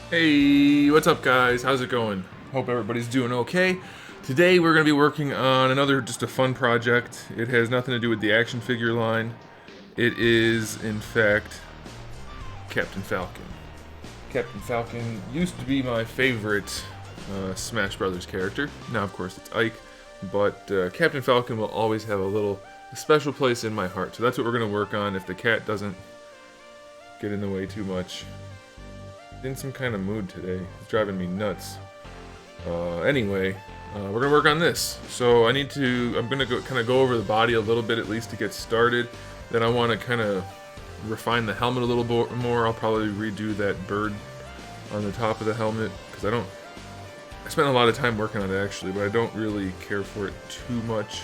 Hey, what's up guys? How's it going? Hope everybody's doing okay. Today we're going to be working on just a fun project. It has nothing to do with the action figure line. It is, in fact, Captain Falcon. Captain Falcon used to be my favorite Smash Brothers character. Now, of course, it's Ike, but Captain Falcon will always have a special place in my heart. So that's what we're going to work on if the cat doesn't get in the way too much. In some kind of mood today. It's driving me nuts. Anyway, we're gonna work on this. So I'm gonna go over the body a little bit at least to get started. Then I want to kind of refine the helmet a little bit more. I'll probably redo that bird on the top of the helmet because I spent a lot of time working on it actually, but I don't really care for it too much.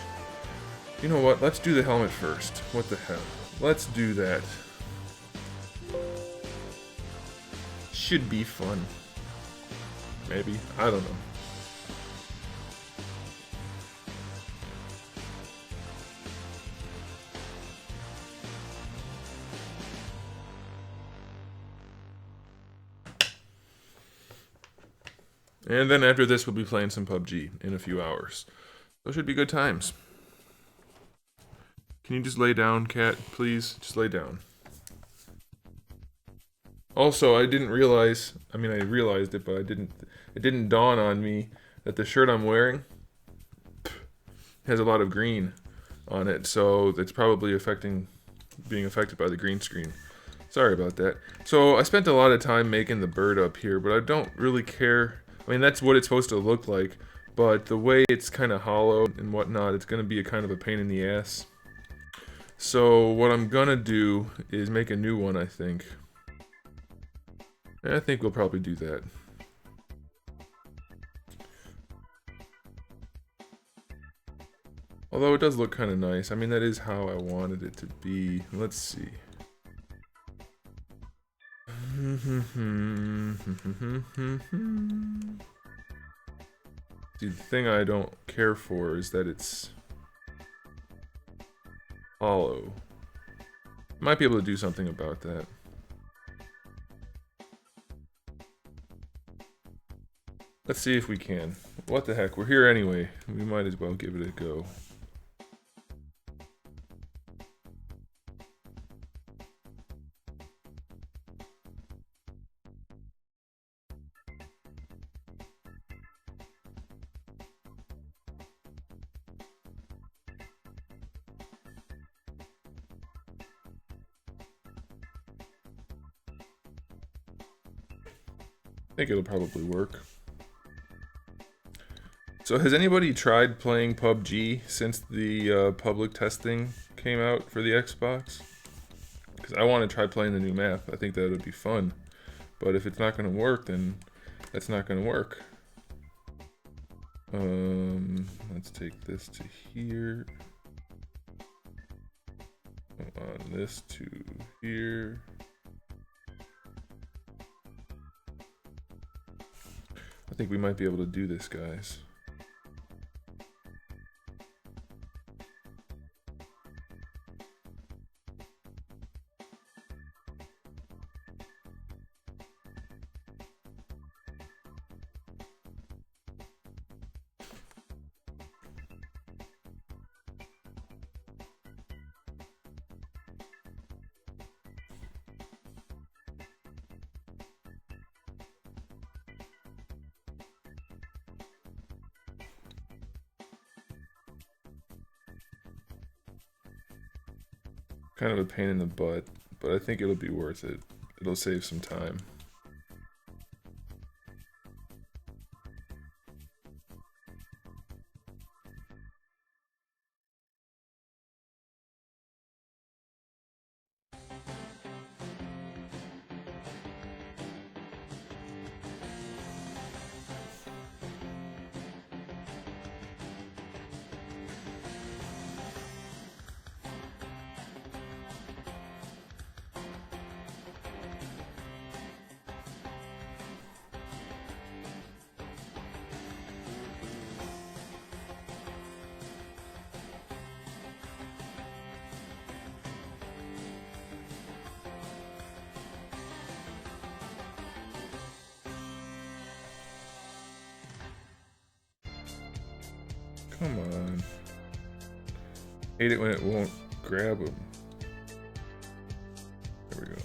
You know what? Let's do the helmet first. What the hell? Let's do that. Should be fun. Maybe. I don't know. And then after this, we'll be playing some PUBG in a few hours. Those should be good times. Can you just lay down, cat, please? Just lay down. Also, I didn't realize, I realized it, but it didn't dawn on me that the shirt I'm wearing has a lot of green on it, so it's probably being affected by the green screen. Sorry about that. So I spent a lot of time making the bird up here, but I don't really care. I mean, that's what it's supposed to look like, but the way it's kind of hollow and whatnot, it's going to be a kind of a pain in the ass. So what I'm going to do is make a new one, I think. I think we'll probably do that. Although it does look kind of nice. I mean, that is how I wanted it to be. Let's see. See, the thing I don't care for is that it's hollow. Might be able to do something about that. Let's see if we can. What the heck, we're here anyway. We might as well give it a go. I think it'll probably work. So has anybody tried playing PUBG since the public testing came out for the Xbox? Because I want to try playing the new map. I think that would be fun. But if it's not going to work, then that's not going to work. Let's take this to here. On this to here. I think we might be able to do this, guys. Kind of a pain in the butt, but I think it'll be worth it. It'll save some time. Come on. Hate it when it won't grab them. There we go.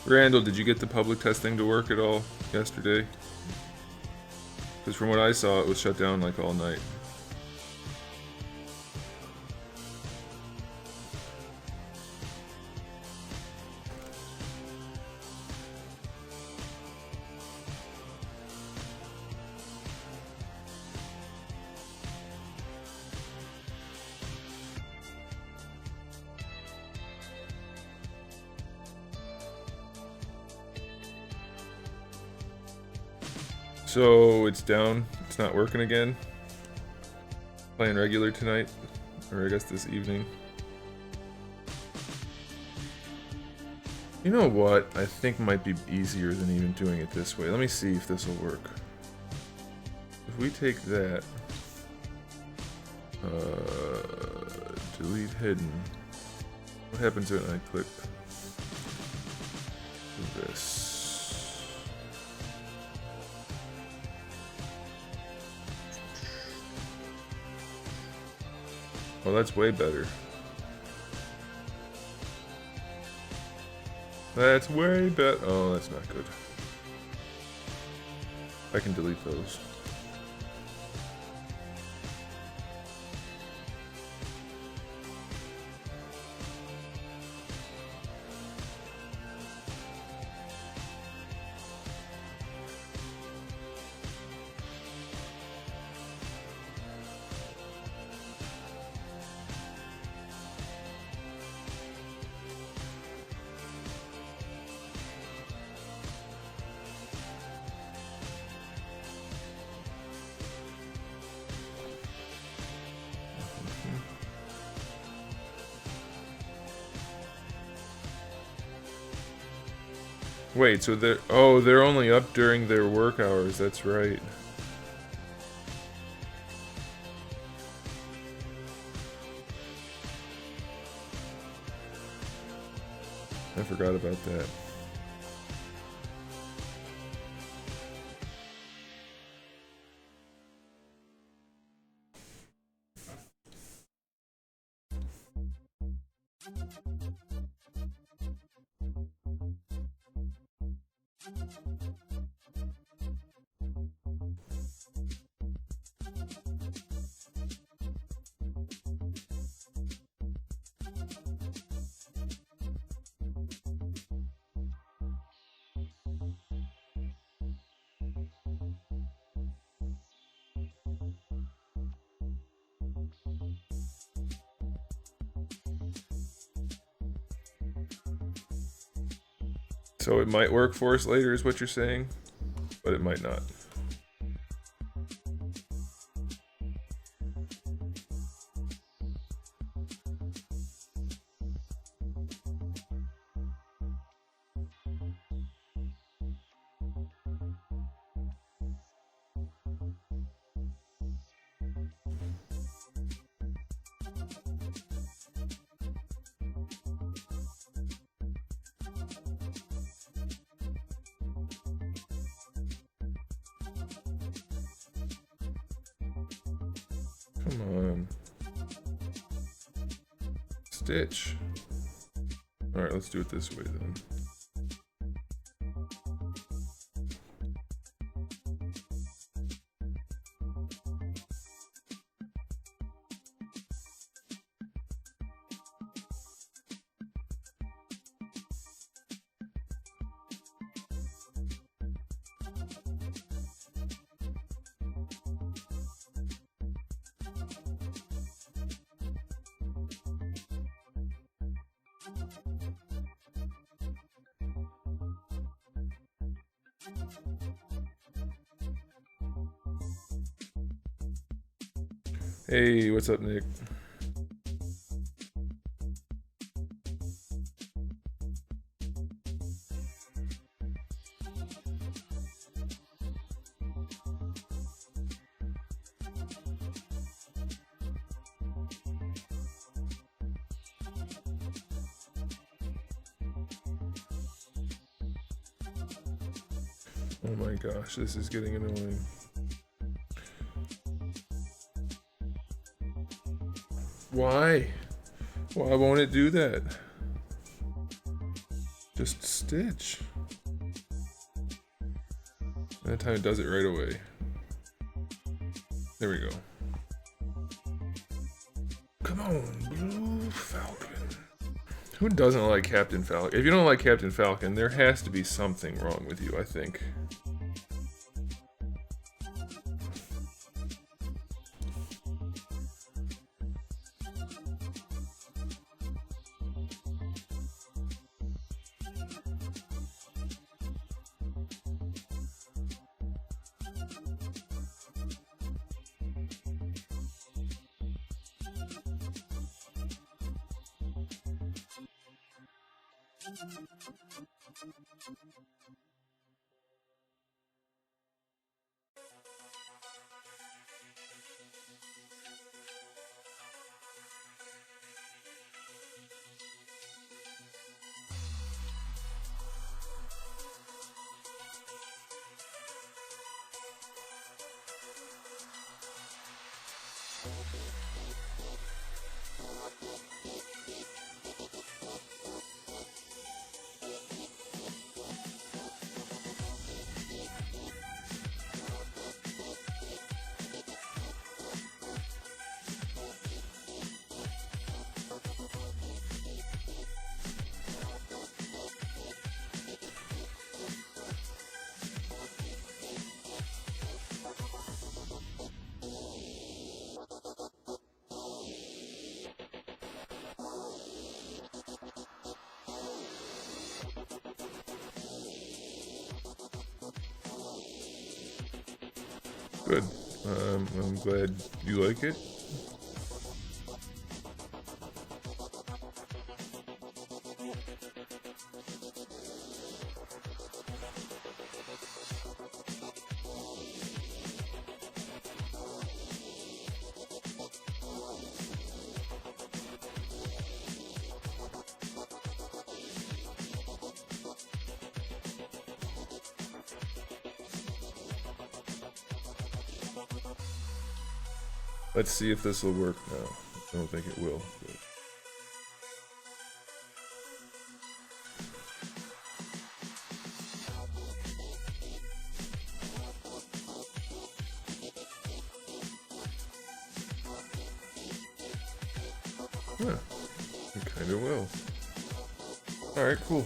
Randall, did you get the public testing to work at all yesterday? Because from what I saw, it was shut down like all night. So it's down, it's not working again. Playing regular tonight, or I guess this evening. You know what? I think might be easier than even doing it this way. Let me see if this will work. If we take that, delete hidden. What happens when I click this? Oh, that's way better. That's way better. Oh, that's not good. I can delete those. Wait, so they're only up during their work hours, that's right. I forgot about that. So it might work for us later is what you're saying, but it might not. Come on. Stitch. Alright, let's do it this way then. Hey, what's up, Nick? Oh my gosh, this is getting annoying. Why? Why won't it do that? Just stitch. That time it does it right away. There we go. Come on, Blue Falcon. Who doesn't like Captain Falcon? If you don't like Captain Falcon, there has to be something wrong with you, I think. Good. I'm glad you like it. Let's see if this will work now. I don't think it will. But... yeah, it kind of will. Alright, cool.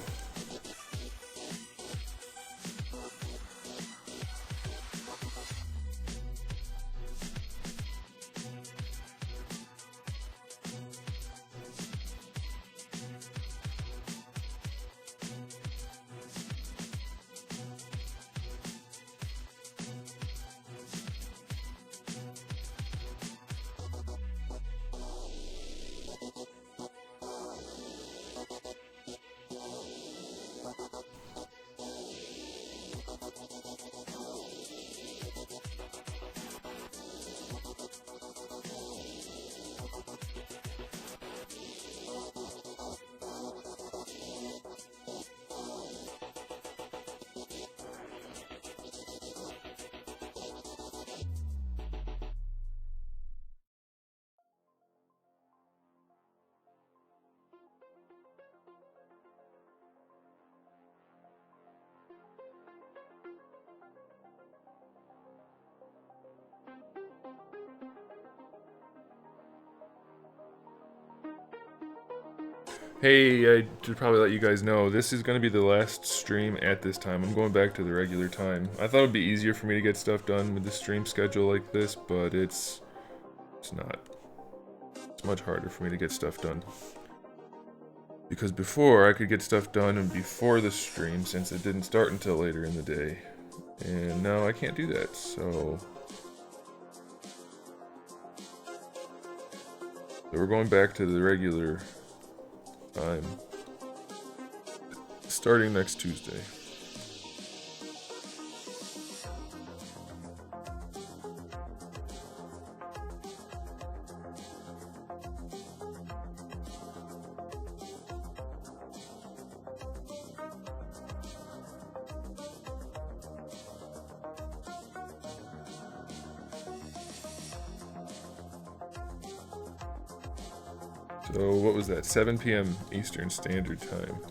Hey, I should probably let you guys know, this is going to be the last stream at this time. I'm going back to the regular time. I thought it would be easier for me to get stuff done with the stream schedule like this, but it's not. It's much harder for me to get stuff done. Because before, I could get stuff done and before the stream, since it didn't start until later in the day. And now I can't do that, so we're going back to the regular time, starting next Tuesday. So what was that? 7 p.m. Eastern Standard Time.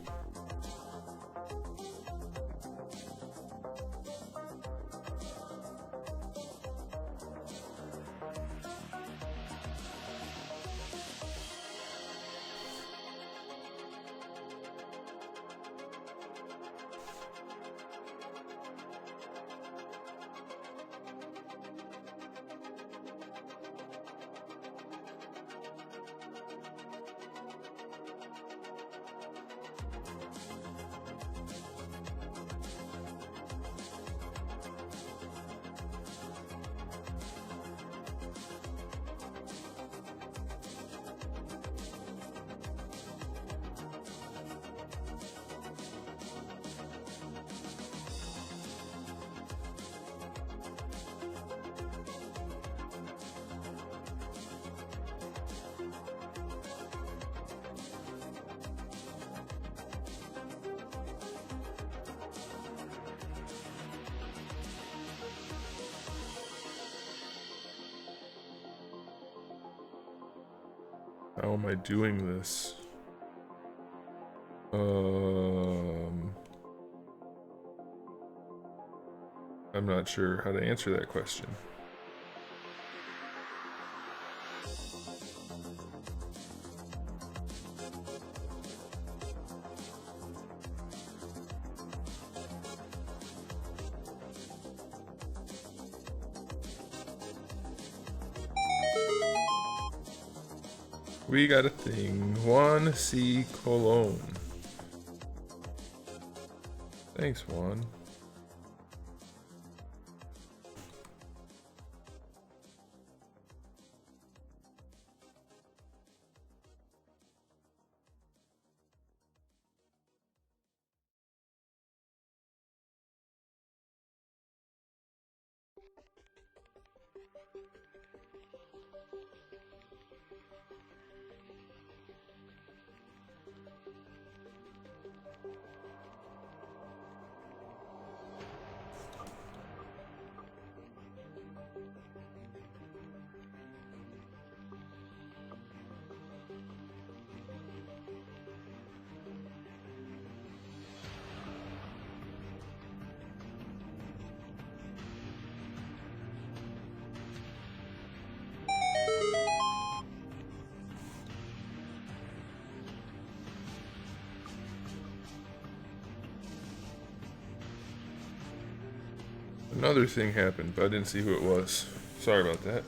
How am I doing this? I'm not sure how to answer that question. We got a thing. Juan C. Colon. Thanks, Juan. Another thing happened, but I didn't see who it was. Sorry about that.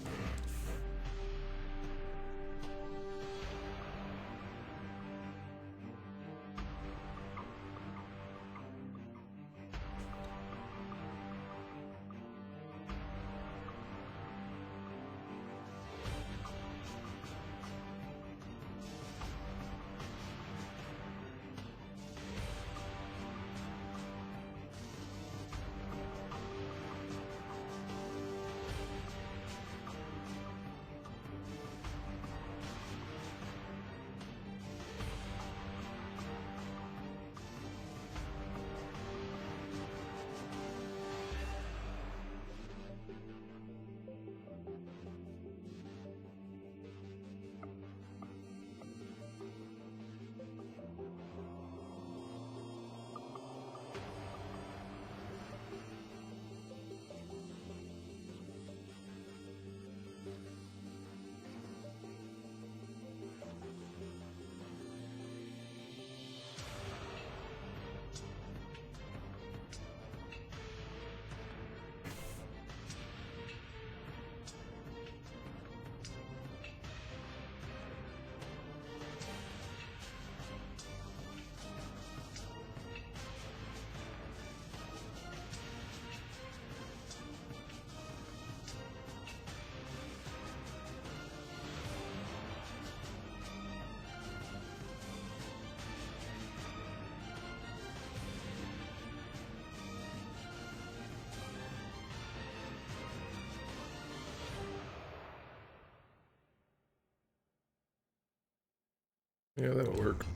Yeah, that'll work.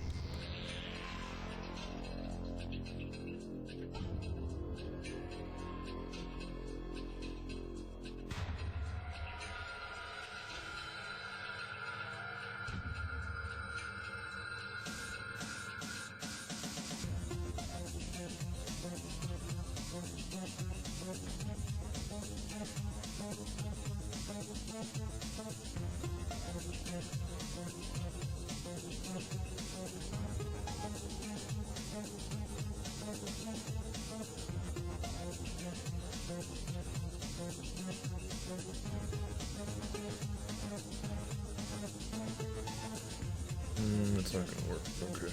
That's not gonna work. Okay.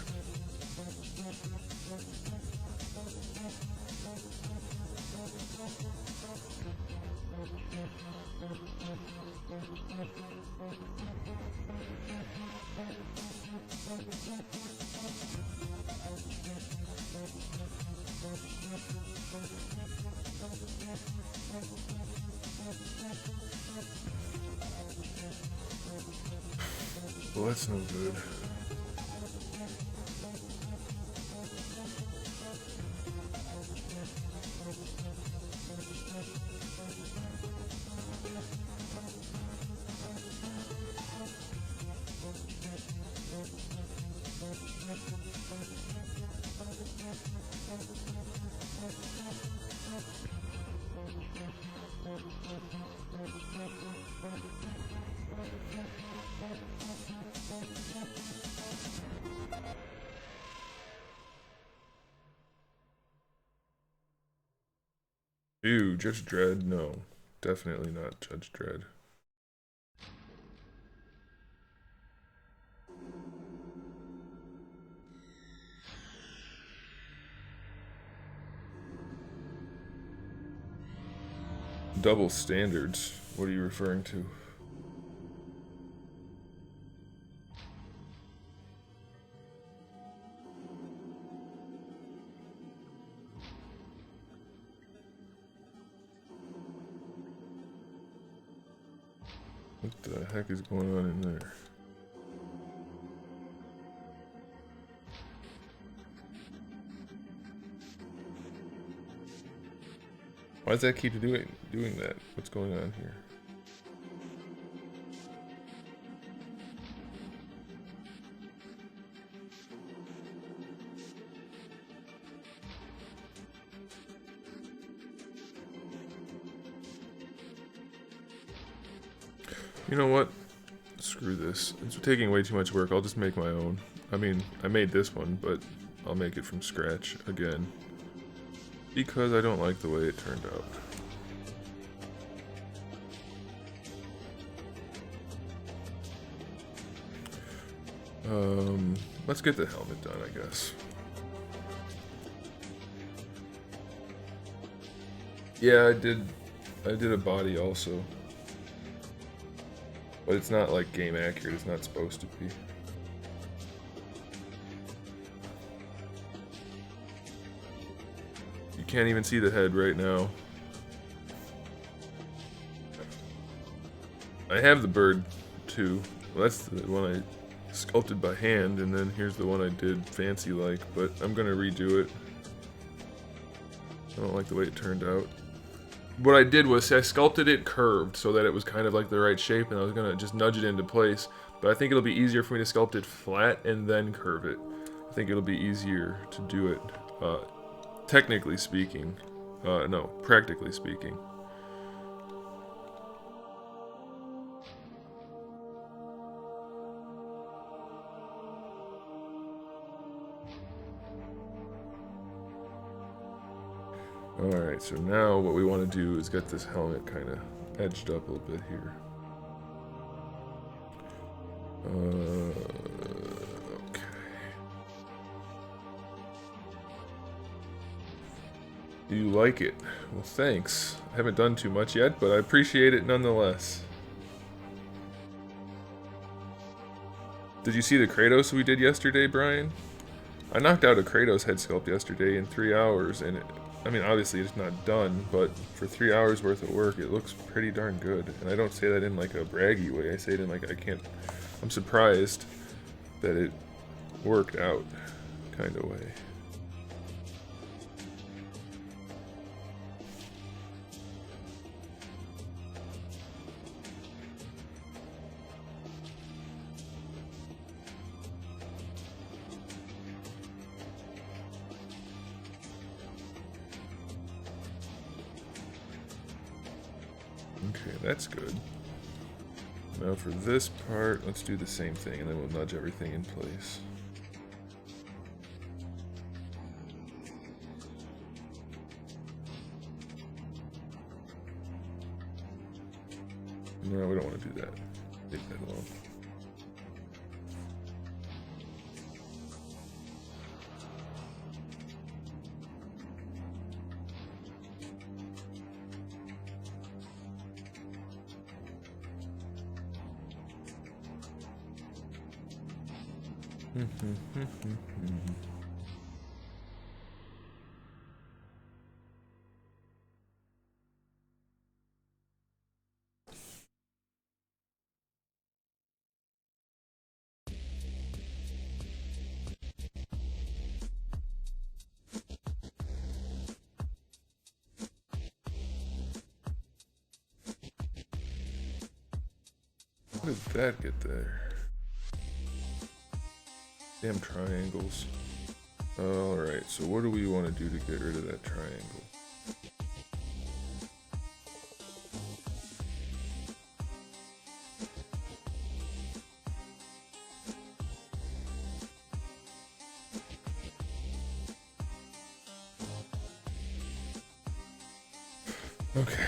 Well, that's no good. Ew, Judge Dredd? No. Definitely not Judge Dredd. Double standards? What are you referring to? What the heck is going on in there? Why does that keep doing that? What's going on here? You know what? Screw this. It's taking way too much work. I'll just make my own. I mean, I made this one, but I'll make it from scratch again. Because I don't like the way it turned out. Let's get the helmet done, I guess. Yeah, I did a body also. But it's not like game accurate, it's not supposed to be. You can't even see the head right now. I have the bird too. Well, that's the one I sculpted by hand, and then here's the one I did fancy like, but I'm gonna redo it. I don't like the way it turned out. What I did was I sculpted it curved so that it was kind of like the right shape, and I was gonna just nudge it into place, but I think it'll be easier for me to sculpt it flat and then curve it. I think it'll be easier to do it, technically speaking. No, practically speaking. Alright, so now what we want to do is get this helmet kind of edged up a little bit here. Okay. You like it? Well, thanks. I haven't done too much yet, but I appreciate it nonetheless. Did you see the Kratos we did yesterday, Brian? I knocked out a Kratos head sculpt yesterday in 3 hours, and I mean, obviously it's not done, but for 3 hours worth of work, it looks pretty darn good. And I don't say that in like a braggy way. I say it in like I'm surprised that it worked out kind of way. Okay, that's good. Now for this part, let's do the same thing, and then we'll nudge everything in place. No, we don't want to do that. Leave that alone. How did that get there? Damn triangles. Alright, so what do we want to do to get rid of that triangle? Okay.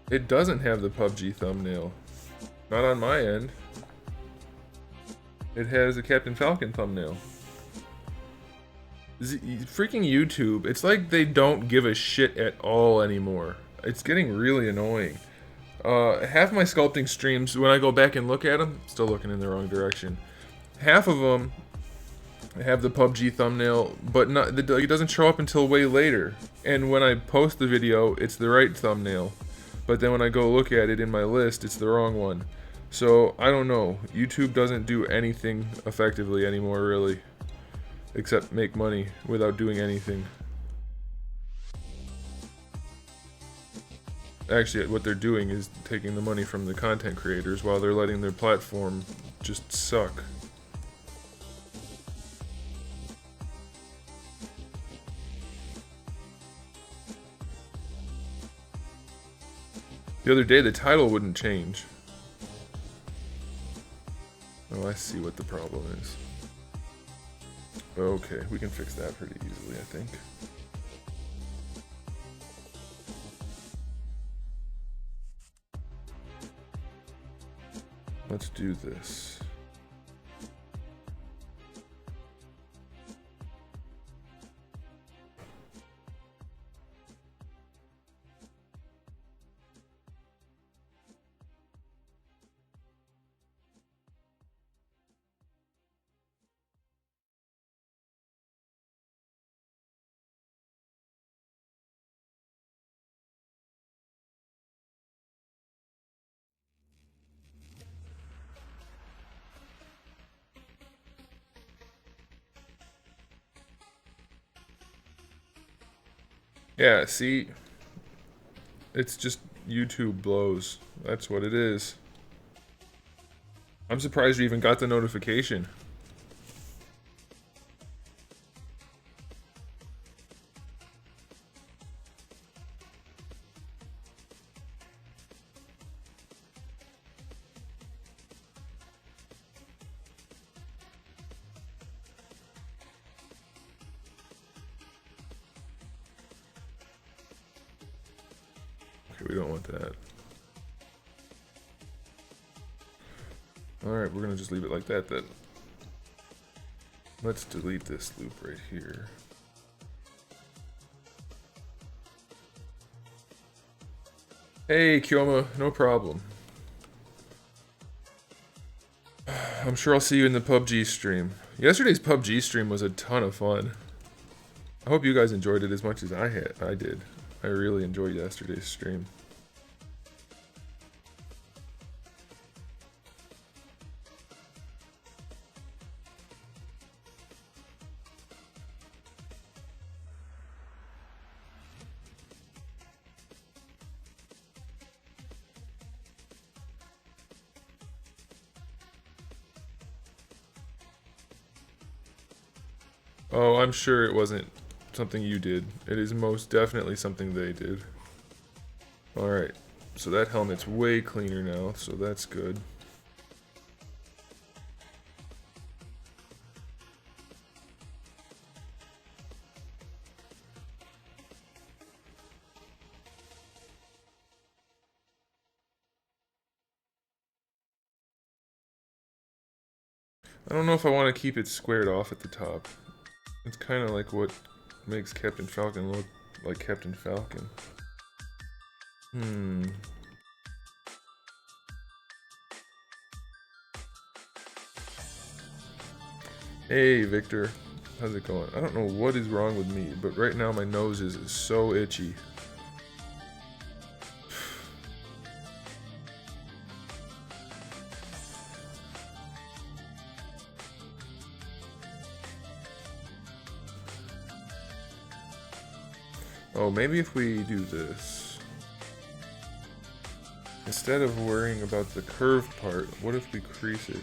It doesn't have the PUBG thumbnail. Not on my end. It has a Captain Falcon thumbnail. Freaking YouTube. It's like they don't give a shit at all anymore. It's getting really annoying. Half my sculpting streams, when I go back and look at them, still looking in the wrong direction. Half of them have the PUBG thumbnail, but not, it doesn't show up until way later. And when I post the video, it's the right thumbnail. But then when I go look at it in my list, it's the wrong one. So, I don't know. YouTube doesn't do anything effectively anymore, really. Except make money without doing anything. Actually, what they're doing is taking the money from the content creators while they're letting their platform just suck. The other day, the title wouldn't change. Oh, I see what the problem is. Okay, we can fix that pretty easily, I think. Let's do this. Yeah, see? It's just YouTube blows. That's what it is. I'm surprised you even got the notification. Okay, we don't want that. Alright, we're gonna just leave it like that then. Let's delete this loop right here. Hey, Kyoma, no problem. I'm sure I'll see you in the PUBG stream. Yesterday's PUBG stream was a ton of fun. I hope you guys enjoyed it as much as I did. I really enjoyed yesterday's stream. Oh, I'm sure it wasn't something you did. It is most definitely something they did. Alright, so that helmet's way cleaner now, so that's good. I don't know if I want to keep it squared off at the top. It's kind of like what makes Captain Falcon look like Captain Falcon. Hey, Victor. How's it going? I don't know what is wrong with me, but right now my nose is so itchy. Oh, maybe if we do this. Instead of worrying about the curved part, what if we crease it?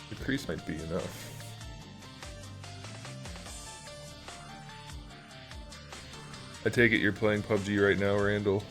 The crease might be enough. I take it you're playing PUBG right now, Randall.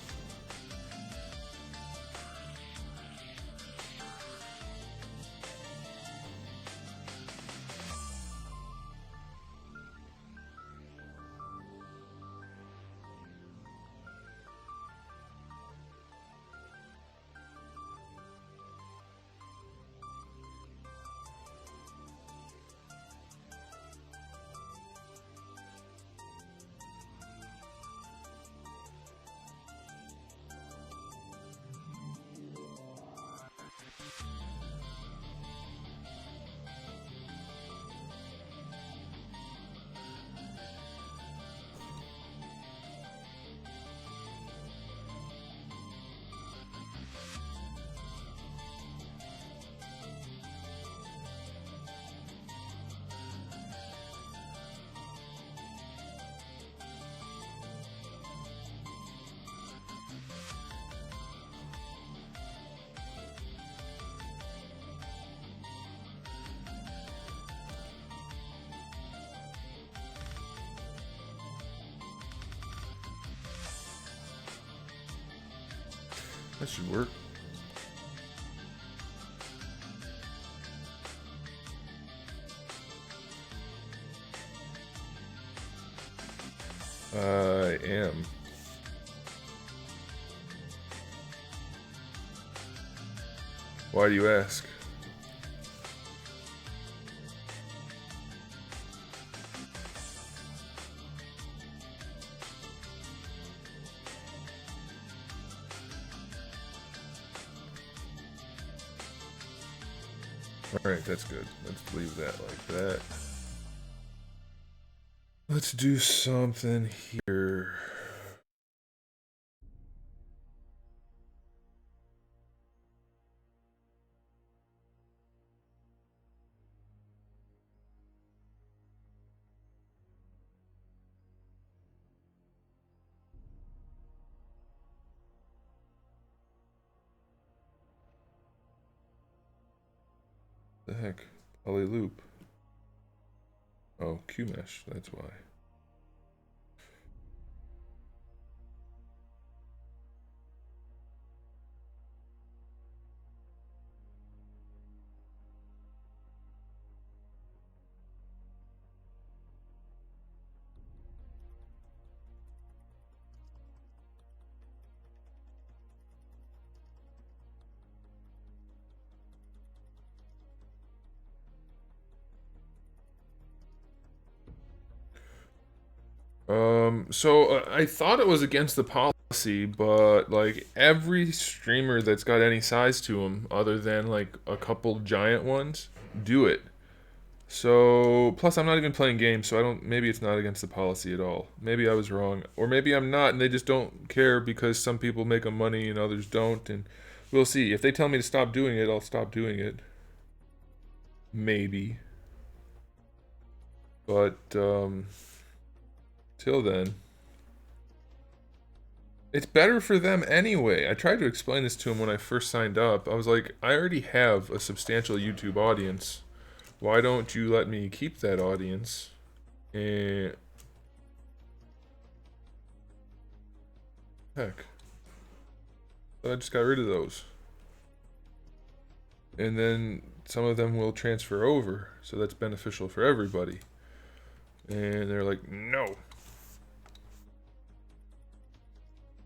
That should work. I am. Why do you ask? Alright, that's good. Let's leave that like that. Let's do something here. The heck? Poly loop. Oh, Q mesh, that's why. So I thought it was against the policy, but like every streamer that's got any size to them, other than like a couple giant ones, do it. So plus I'm not even playing games, so I don't. Maybe it's not against the policy at all. Maybe I was wrong, or maybe I'm not, and they just don't care because some people make them money and others don't, and we'll see. If they tell me to stop doing it, I'll stop doing it. Maybe, but till then. It's better for them anyway. I tried to explain this to him when I first signed up. I was like, I already have a substantial YouTube audience. Why don't you let me keep that audience? And heck, so I just got rid of those. And then some of them will transfer over, so that's beneficial for everybody. And they're like, no.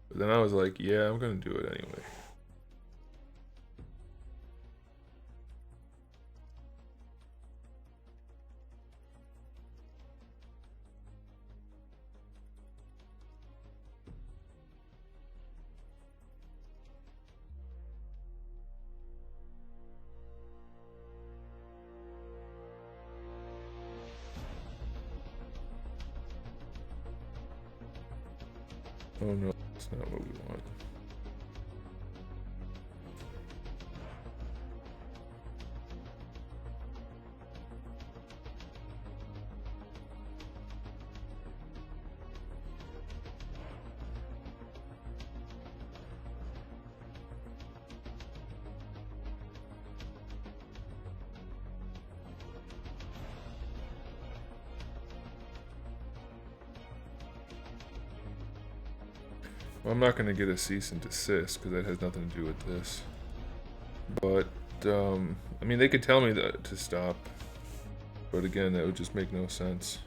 But then I was like, yeah, I'm gonna do it anyway. Oh no, that's not what we want. Well, I'm not going to get a cease and desist because that has nothing to do with this. But, I mean, they could tell me that to stop. But again, that would just make no sense.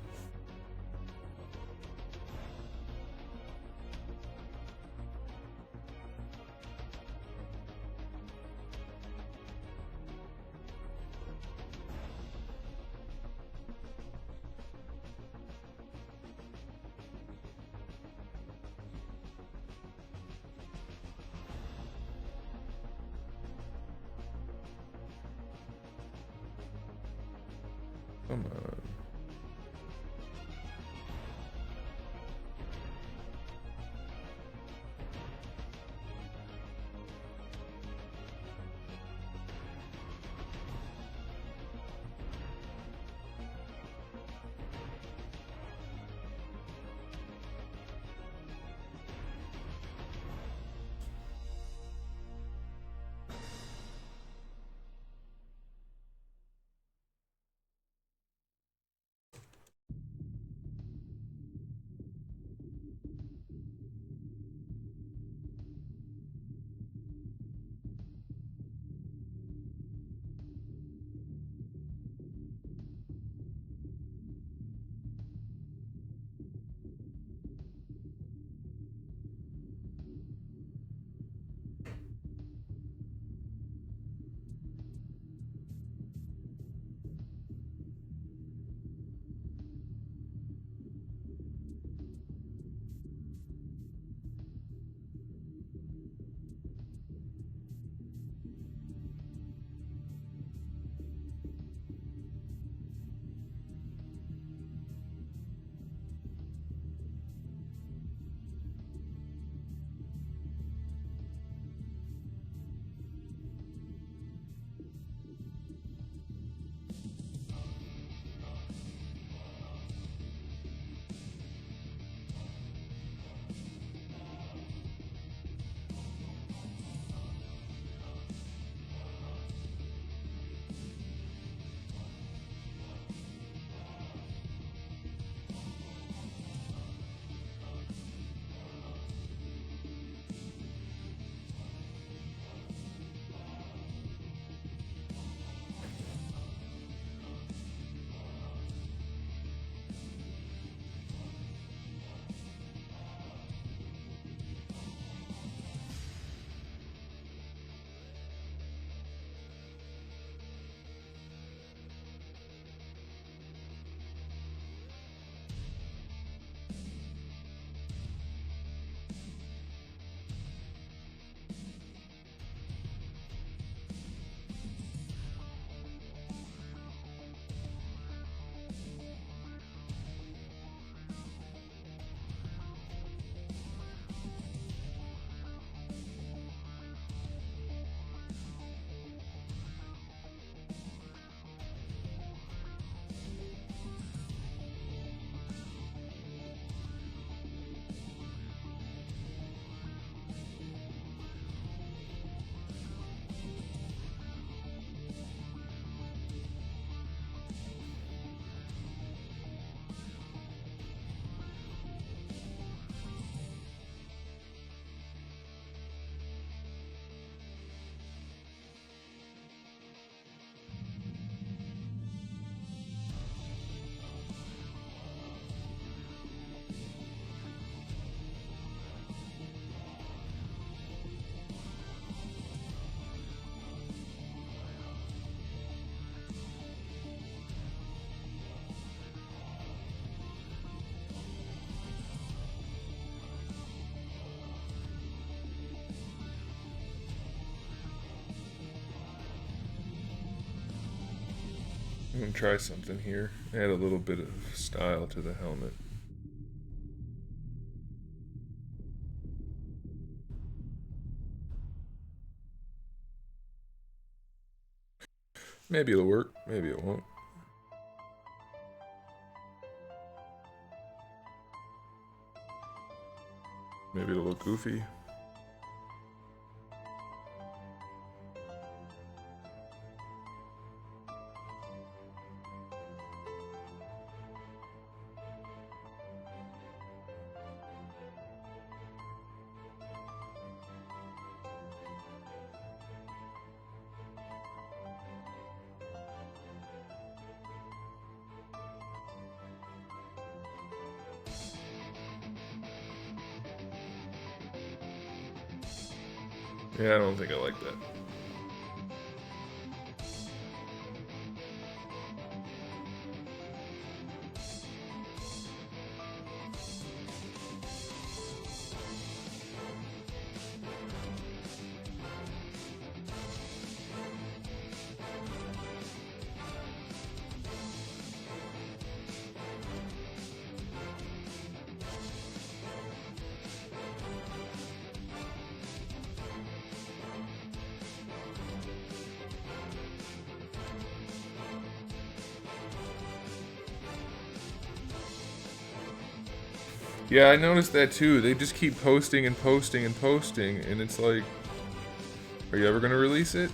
Come on. gonna try something here. Add a little bit of style to the helmet. Maybe it'll work, maybe it won't. Maybe it'll look goofy. Yeah, I don't think I like that. Yeah, I noticed that too. They just keep posting and posting and posting, and it's like, are you ever gonna release it?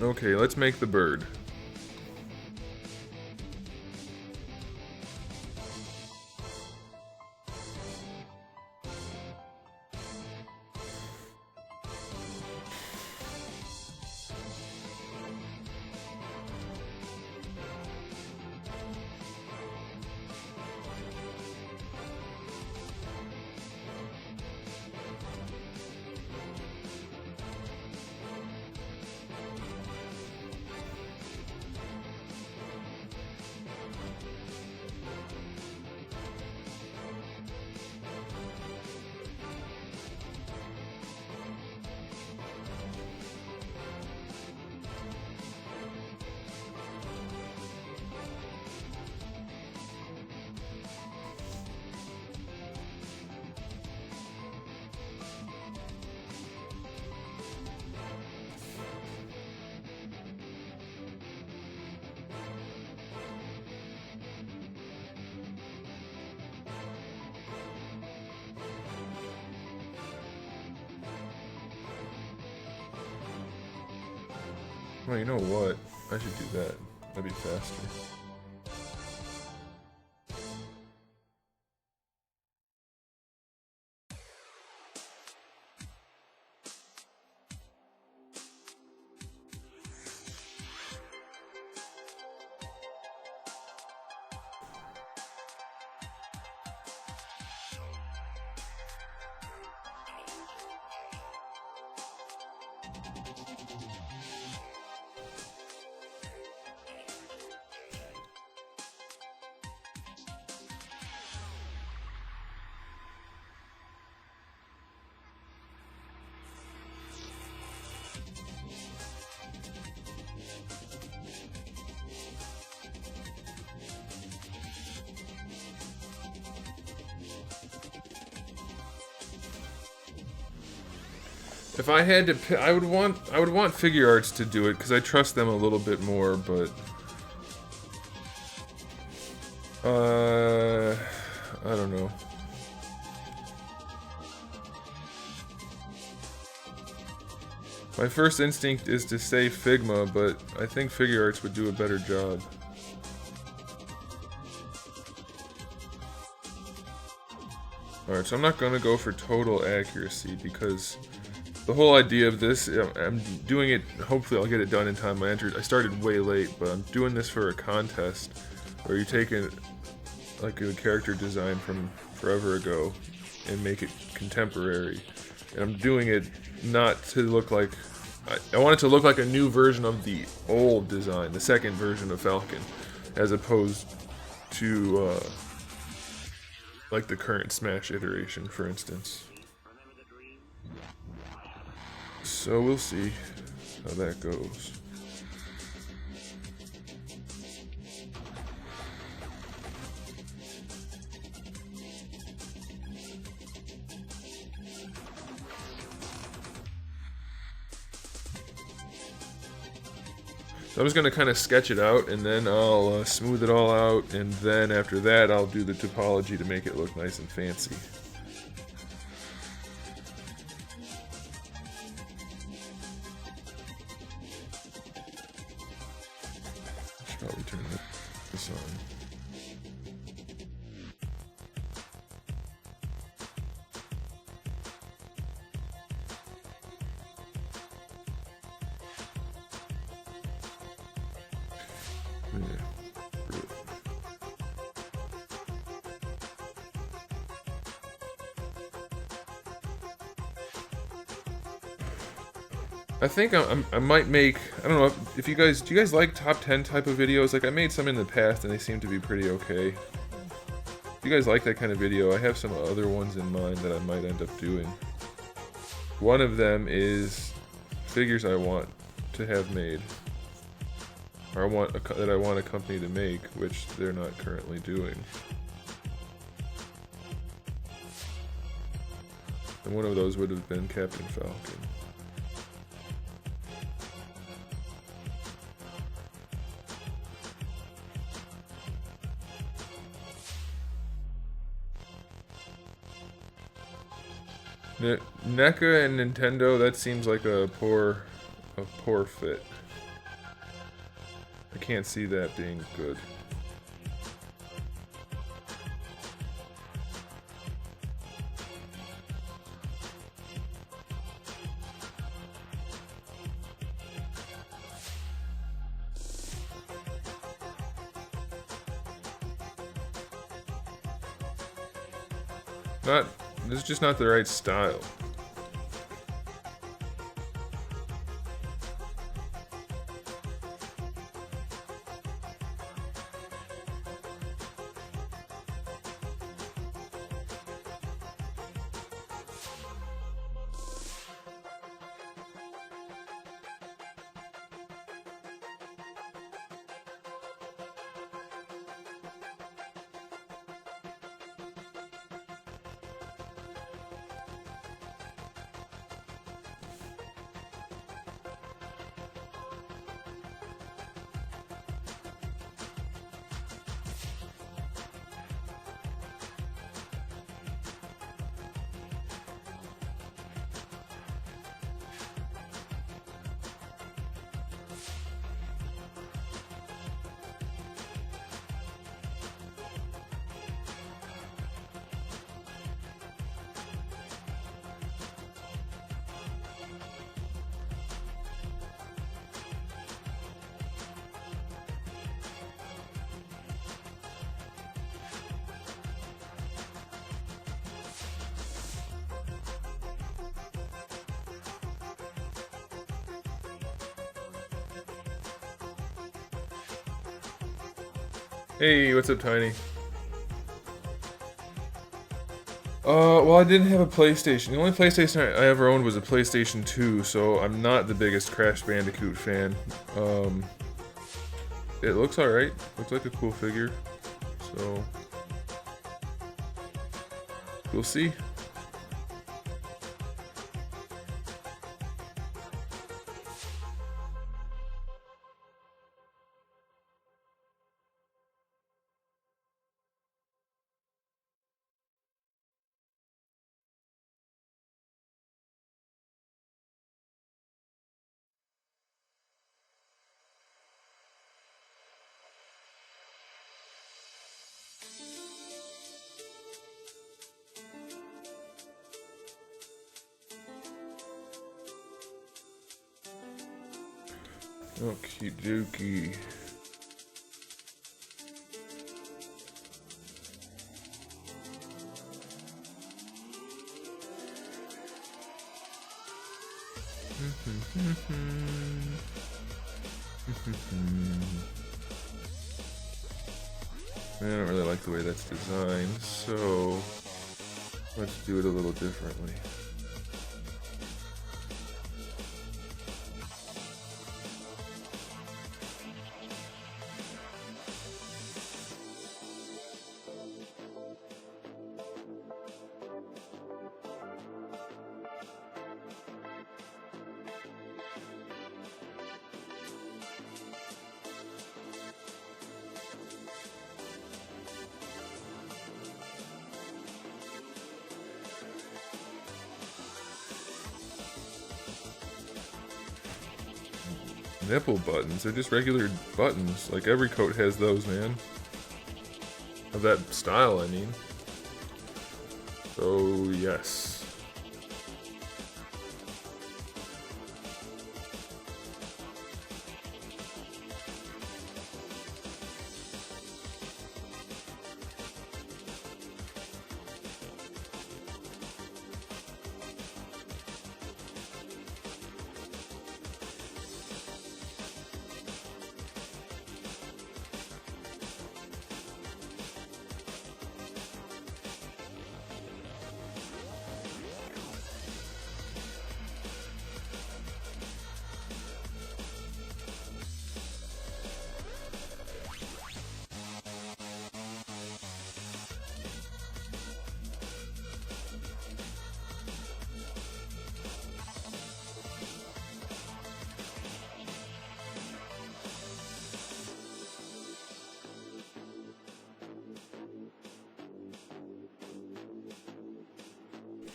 Okay, let's make the bird. Well, you know what? I should do that. That'd be faster. If I had to, I would want Figure Arts to do it because I trust them a little bit more. But I don't know. My first instinct is to say Figma, but I think Figure Arts would do a better job. Alright, so I'm not gonna go for total accuracy because the whole idea of this, I'm doing it, hopefully I'll get it done in time. I started way late, but I'm doing this for a contest where you take like a character design from forever ago and make it contemporary. And I'm doing it not to look like I want it to look like a new version of the old design, the second version of Falcon, as opposed to like the current Smash iteration, for instance. So we'll see how that goes. So I'm just going to kind of sketch it out, and then I'll smooth it all out, and then after that I'll do the topology to make it look nice and fancy. Should probably turn this on. I think I might make, I don't know if you guys, do you guys like top 10 type of videos? Like I made some in the past and they seem to be pretty okay. If you guys like that kind of video, I have some other ones in mind that I might end up doing. One of them is figures I want to have made. Or that I want a company to make, which they're not currently doing. And one of those would have been Captain Falcon. NECA and Nintendo, that seems like a poor fit. I can't see that being good. This is just not the right style. Hey, what's up, Tiny? Well, I didn't have a PlayStation. The only PlayStation I ever owned was a PlayStation 2, so I'm not the biggest Crash Bandicoot fan. It looks alright. Looks like a cool figure. So, we'll see. Okie dokie. I don't really like the way that's designed, so let's do it a little differently. Nipple buttons, they're just regular buttons. Like every coat has those, man. Of that style, I mean. So, yes.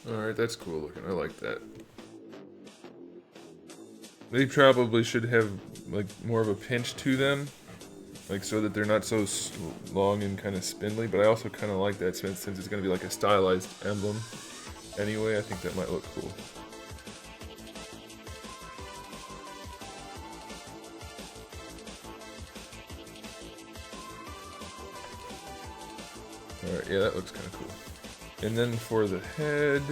Alright, that's cool looking. I like that. They probably should have like more of a pinch to them, like so that they're not so long and kind of spindly, but I also kind of like that since it's going to be like a stylized emblem. Anyway, I think that might look cool. Alright, yeah, that looks kind of cool. And then for the head...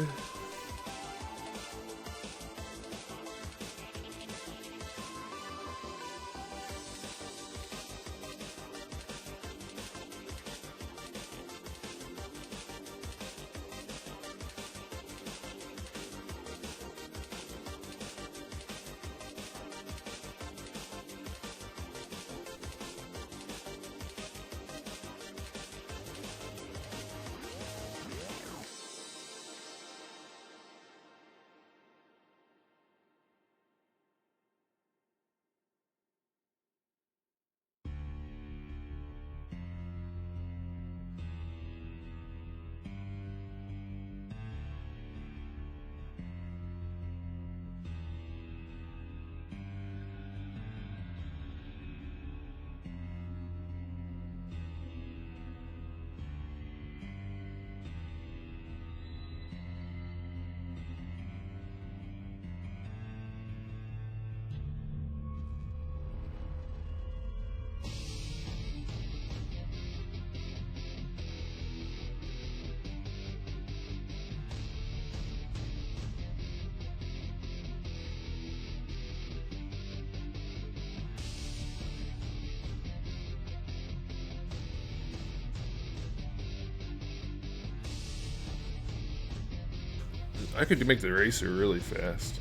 I could make the eraser really fast.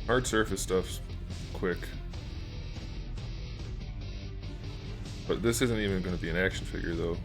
Hard surface stuff's quick. But this isn't even going to be an action figure though.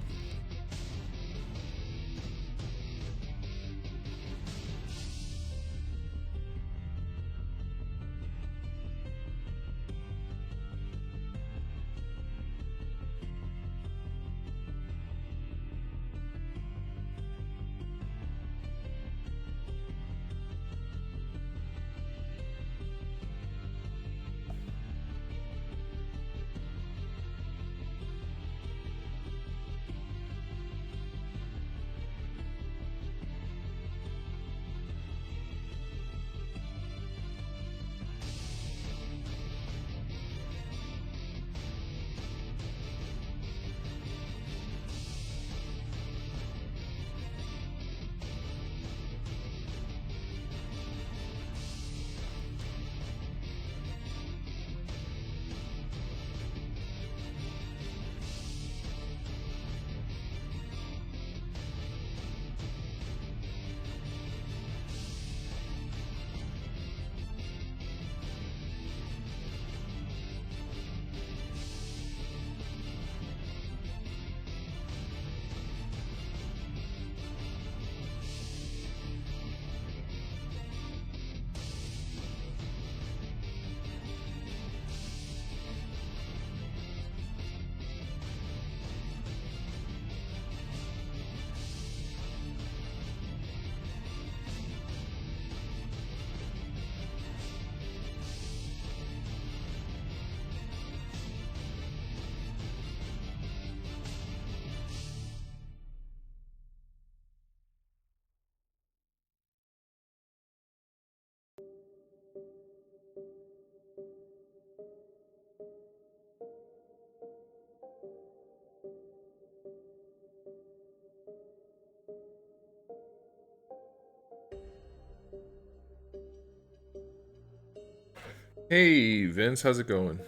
Hey, Vince, how's it going?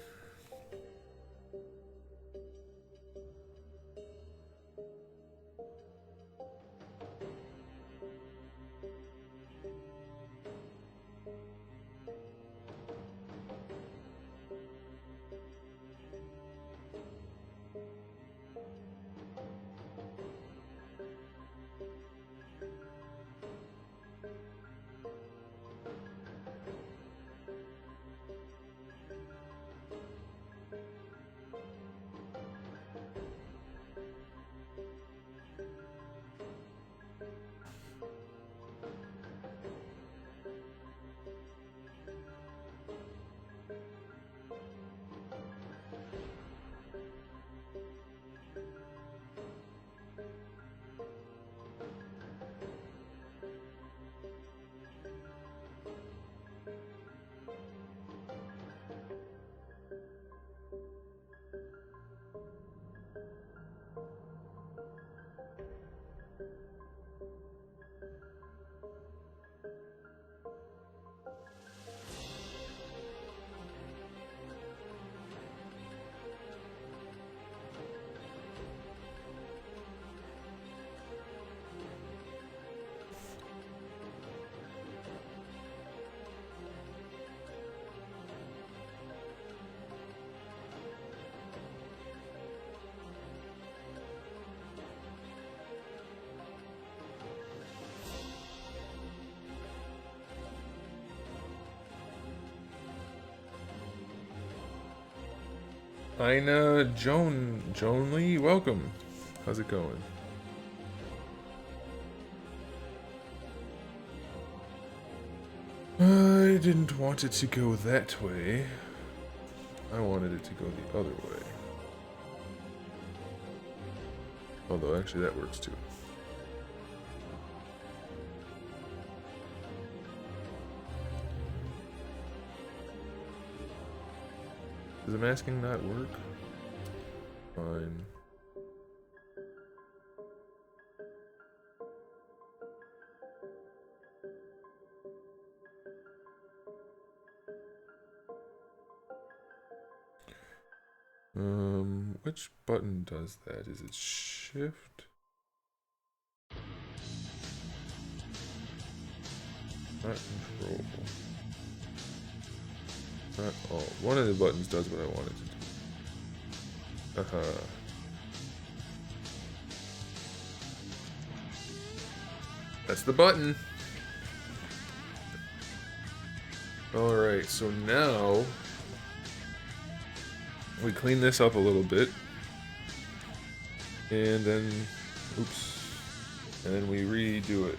Ina Joan Lee, welcome. How's it going? I didn't want it to go that way. I wanted it to go the other way. Although, actually, that works too. Does the masking not work? Fine. Which button does that? Is it shift? Not control. Not all. One of the buttons does what I wanted to do. That's the button. Alright, so now we clean this up a little bit. And then, oops. And then we redo it.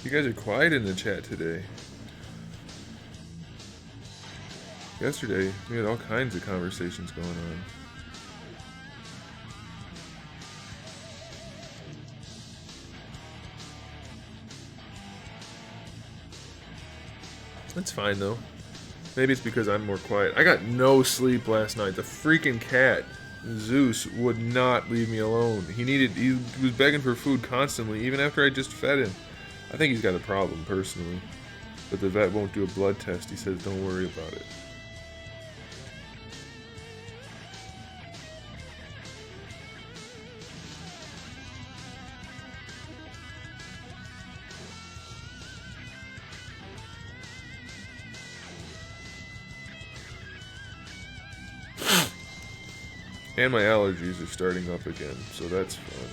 You guys are quiet in the chat today. Yesterday, we had all kinds of conversations going on. That's fine though. Maybe it's because I'm more quiet. I got no sleep last night. The freaking cat, Zeus, would not leave me alone. He was begging for food constantly, even after I just fed him. I think he's got a problem personally. But the vet won't do a blood test. He says don't worry about it. And my allergies are starting up again, so that's fun.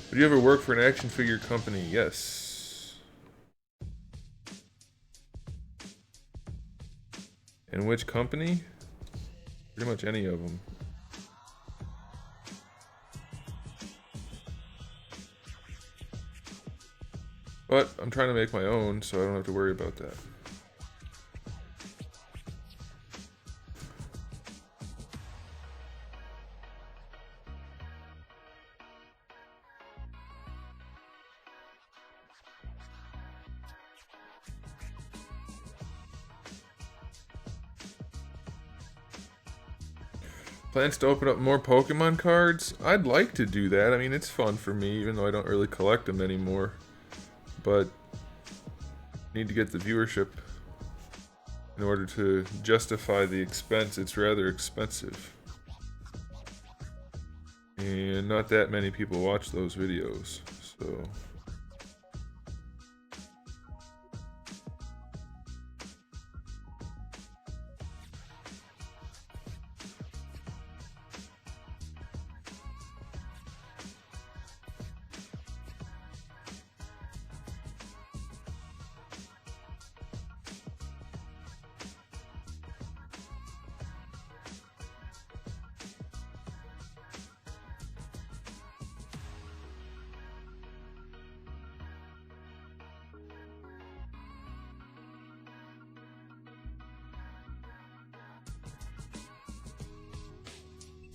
Would you ever work for an action figure company? Yes. And which company? Pretty much any of them. But I'm trying to make my own, so I don't have to worry about that. Plans to open up more Pokemon cards? I'd like to do that. I mean, it's fun for me, even though I don't really collect them anymore. But need to get the viewership in order to justify the expense. It's rather expensive. And not that many people watch those videos, so...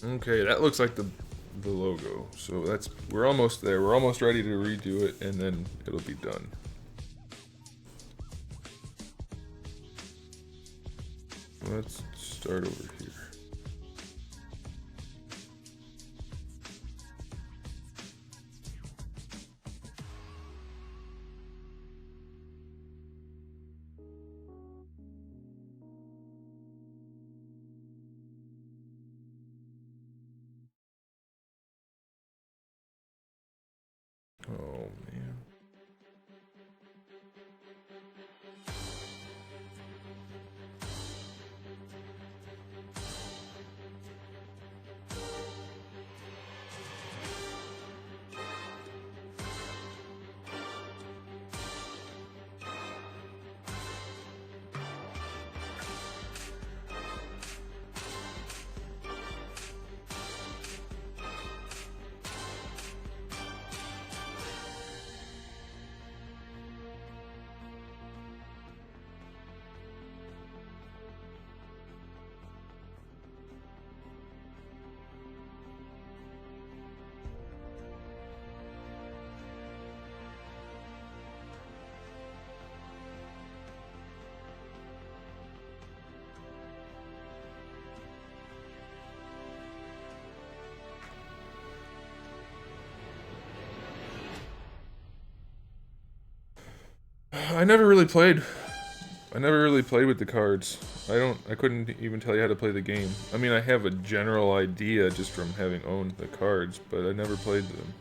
Okay, that looks like the logo. So we're almost there. We're almost ready to redo it, and then it'll be done. Let's start over here. Oh man. I never really played with the cards. I couldn't even tell you how to play the game. I mean, I have a general idea just from having owned the cards, but I never played them.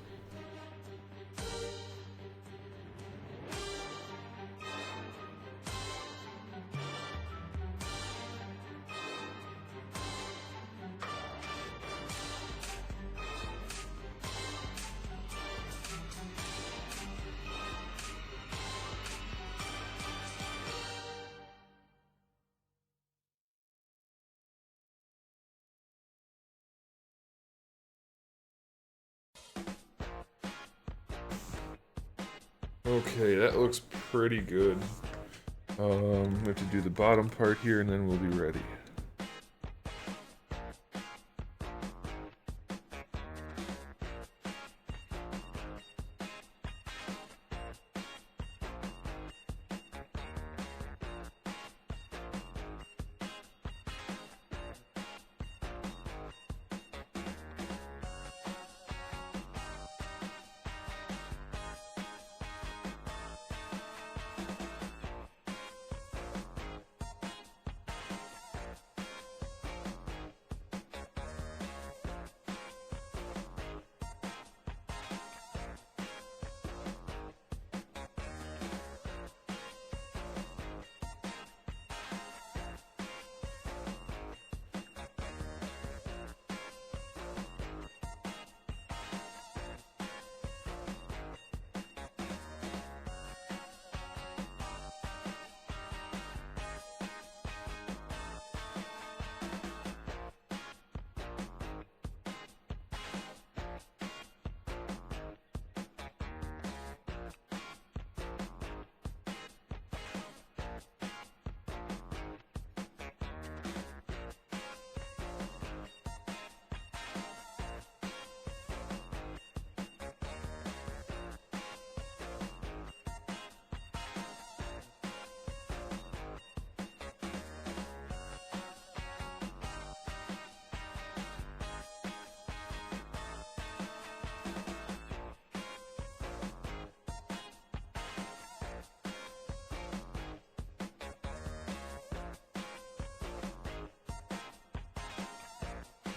Okay, that looks pretty good. We have to do the bottom part here and then we'll be ready.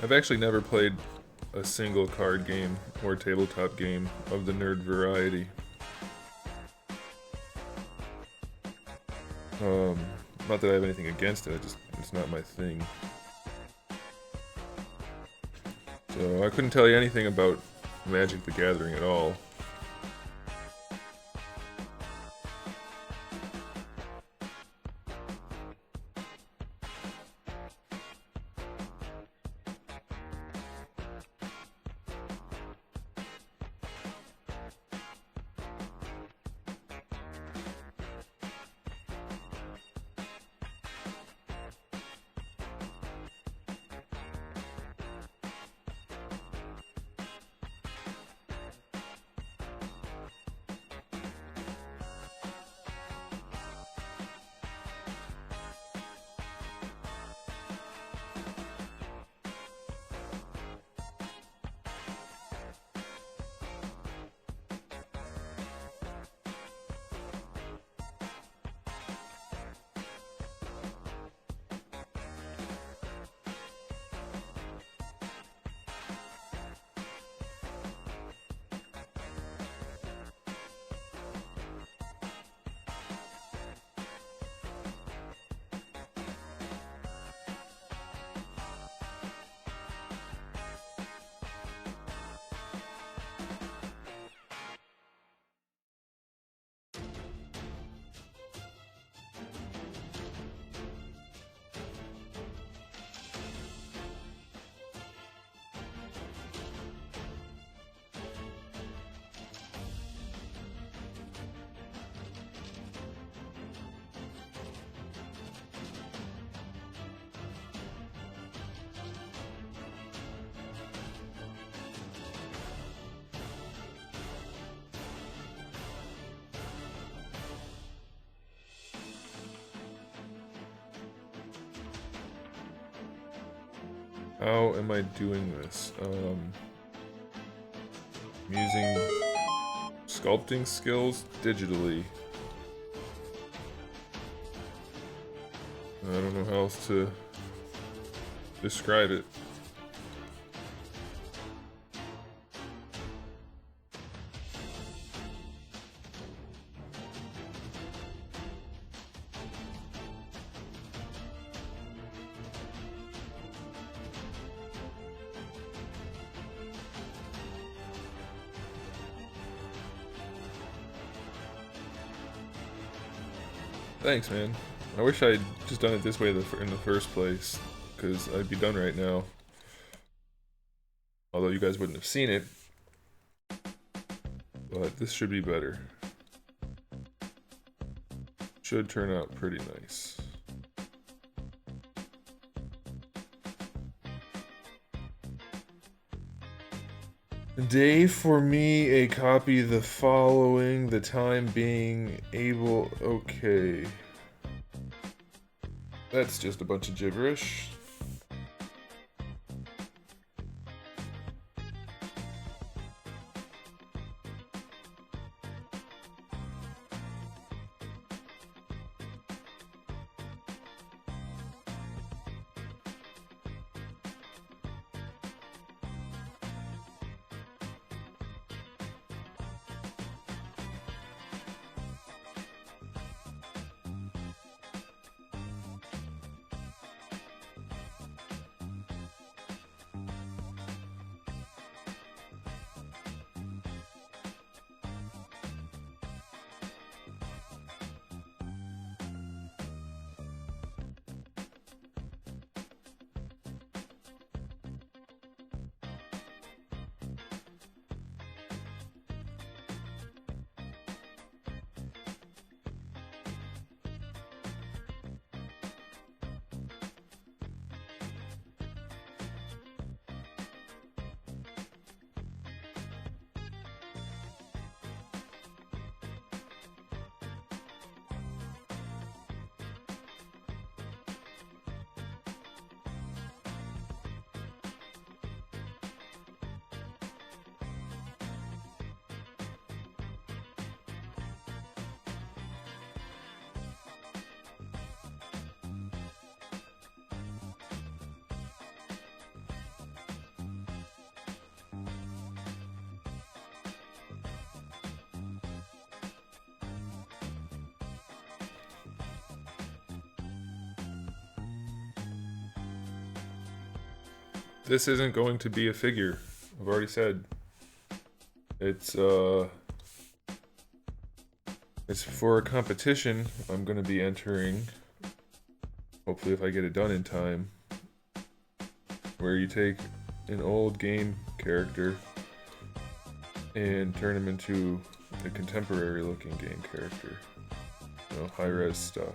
I've actually never played a single card game or tabletop game of the nerd variety. Not that I have anything against it, it's not my thing. So I couldn't tell you anything about Magic the Gathering at all. How am I doing this? I'm using sculpting skills digitally. I don't know how else to describe it. Thanks, man. I wish I'd just done it this way in the first place, because I'd be done right now. Although you guys wouldn't have seen it. But this should be better. Should turn out pretty nice. Day for me, a copy the following, the time being able... Okay. That's just a bunch of gibberish. this isn't going to be a figure. I've already said. It's for a competition I'm gonna be entering. Hopefully if I get it done in time. Where you take an old game character and turn him into a contemporary looking game character. You know, high-res stuff.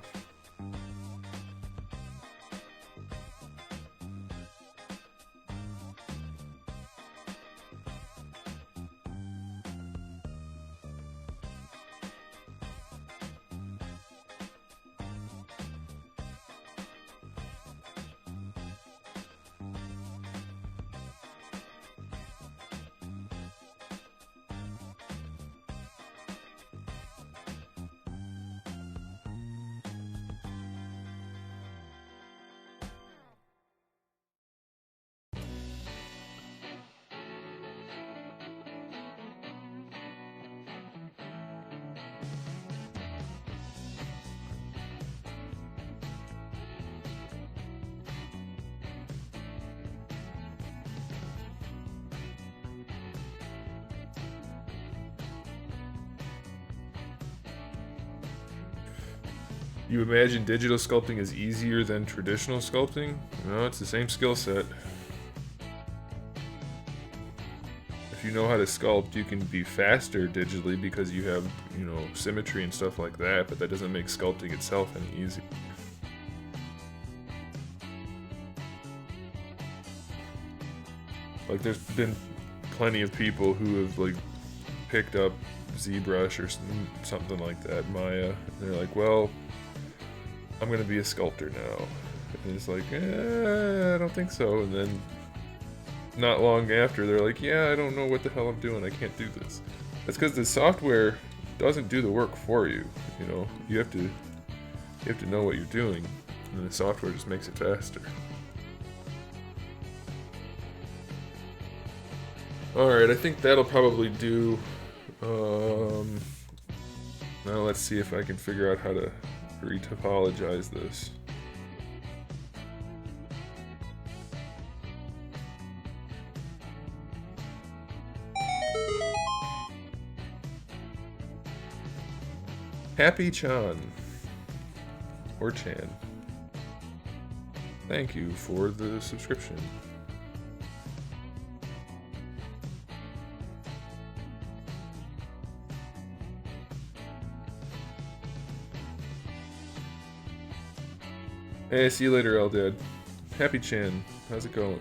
You imagine digital sculpting is easier than traditional sculpting? No, it's the same skill set. If you know how to sculpt, you can be faster digitally because you have, you know, symmetry and stuff like that, but that doesn't make sculpting itself any easier. Like, there's been plenty of people who have, like, picked up ZBrush or something like that, Maya, and they're like, well, I'm gonna be a sculptor now. And it's like, I don't think so. And then not long after, they're like, yeah, I don't know what the hell I'm doing. I can't do this. That's because the software doesn't do the work for you. You know, you have to know what you're doing, and the software just makes it faster. All right, I think that'll probably do. Now let's see if I can figure out how to retopologize this. Happy Chan, or Chan, thank you for the subscription. Hey, see you later, Eldad. Happy Chan, how's it going?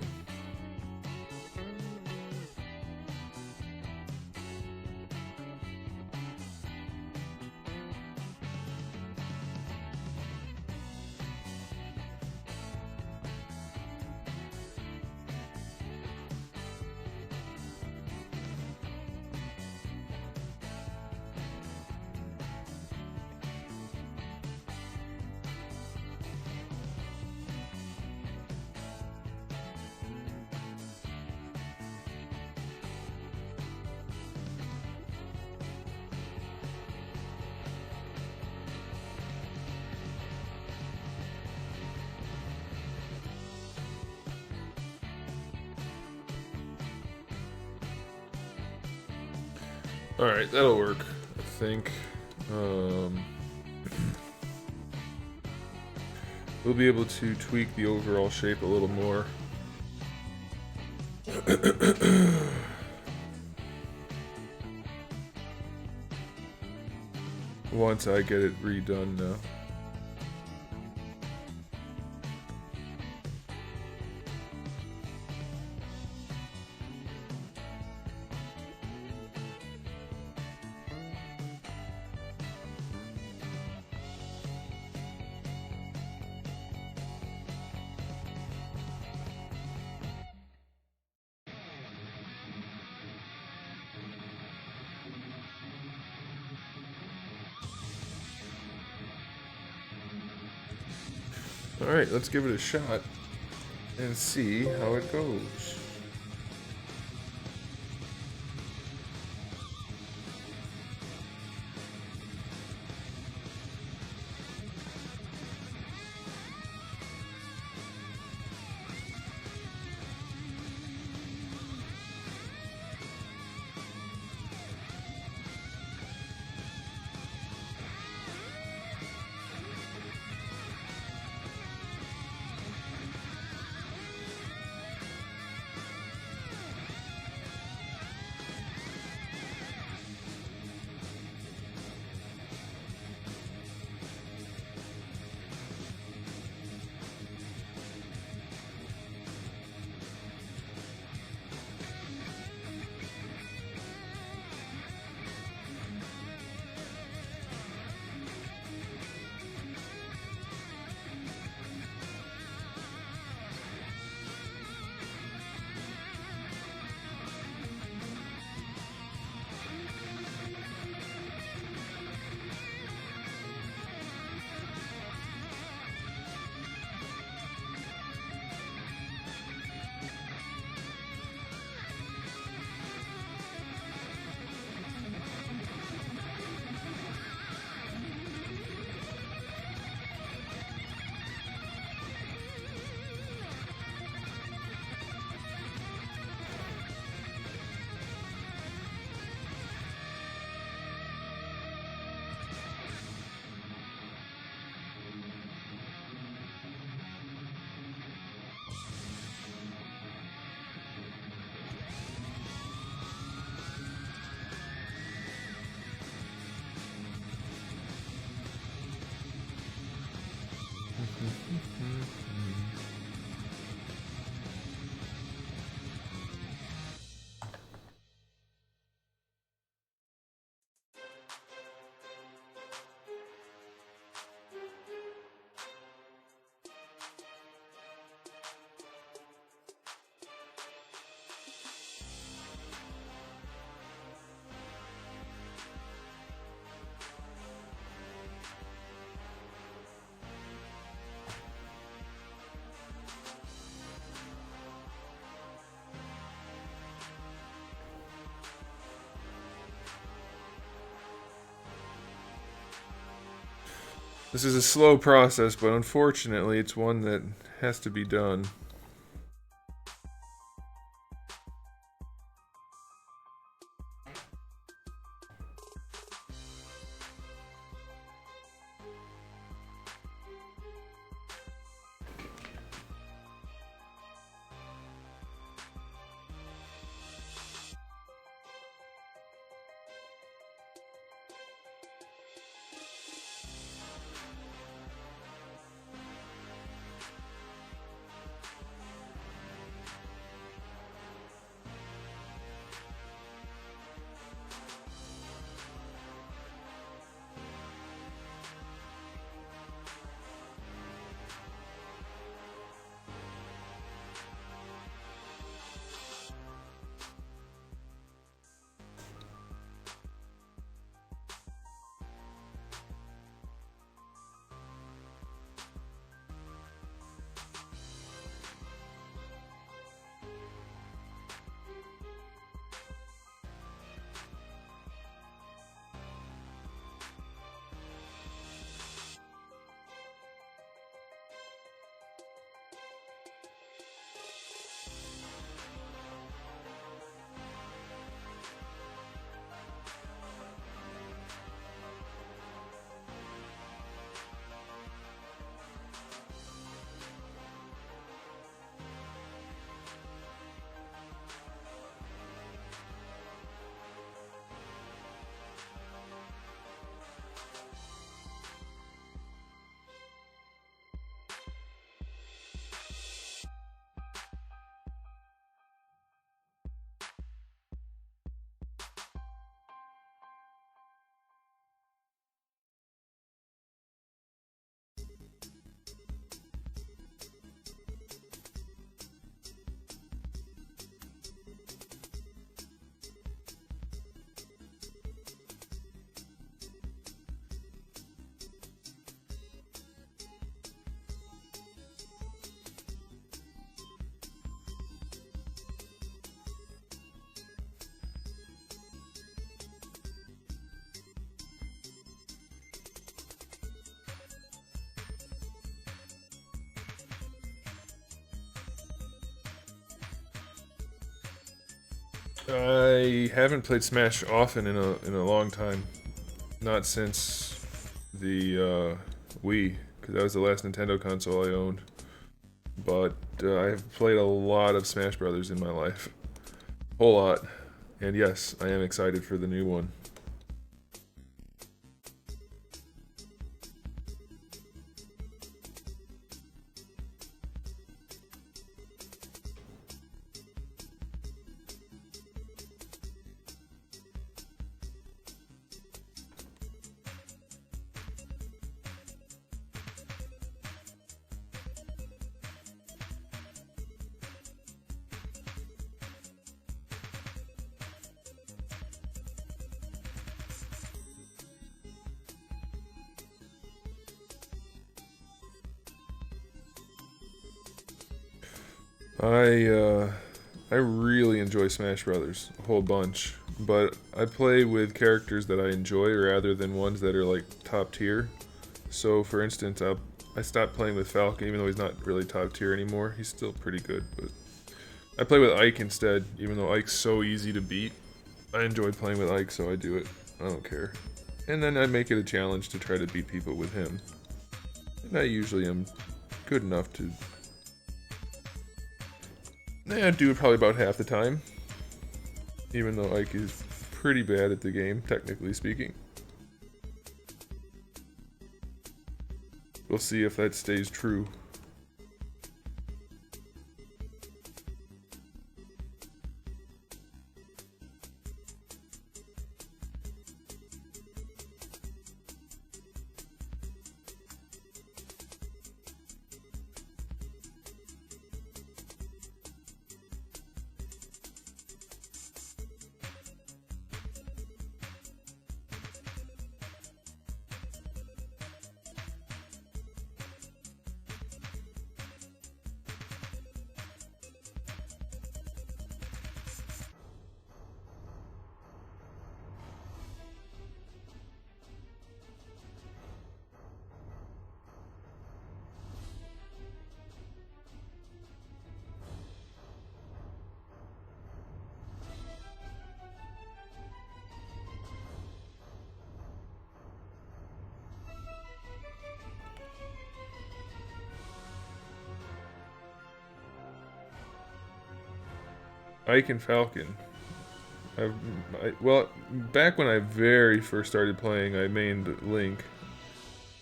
Alright, that'll work, I think. We'll be able to tweak the overall shape a little more. Once I get it redone now. Alright, let's give it a shot and see how it goes. This is a slow process, but unfortunately it's one that has to be done. I haven't played Smash often in a long time. Not since the Wii, because that was the last Nintendo console I owned. But I have played a lot of Smash Brothers in my life. A whole lot. And yes, I am excited for the new one. I really enjoy Smash Brothers a whole bunch, but I play with characters that I enjoy rather than ones that are like top tier. So, for instance, I stopped playing with Falcon, even though he's not really top tier anymore. He's still pretty good, but I play with Ike instead, even though Ike's so easy to beat. I enjoy playing with Ike, so I do it. I don't care. And then I make it a challenge to try to beat people with him. And I usually am good enough to do it probably about half the time. Even though Ike is pretty bad at the game, technically speaking. We'll see if that stays true. Ike and Falcon. Well, back when I very first started playing, I mained Link,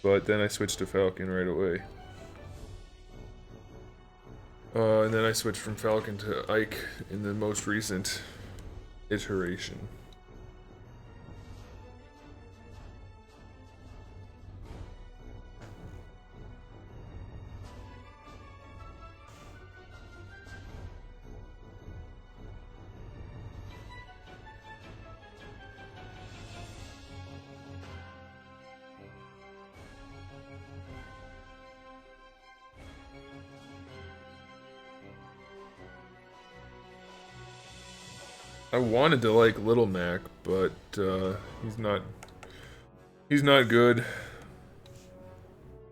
but then I switched to Falcon right away. And then I switched from Falcon to Ike in the most recent iteration. I wanted to like Little Mac, but he's not good.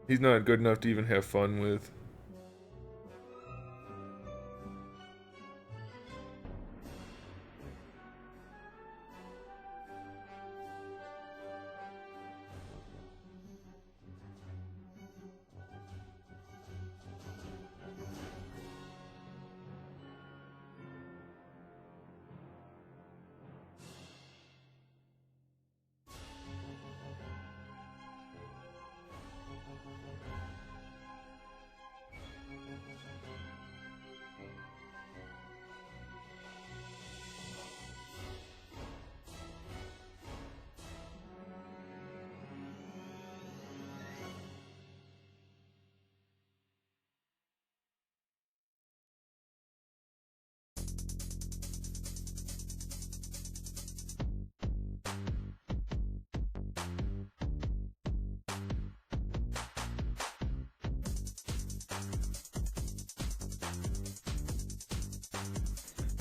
He's not good enough to even have fun with.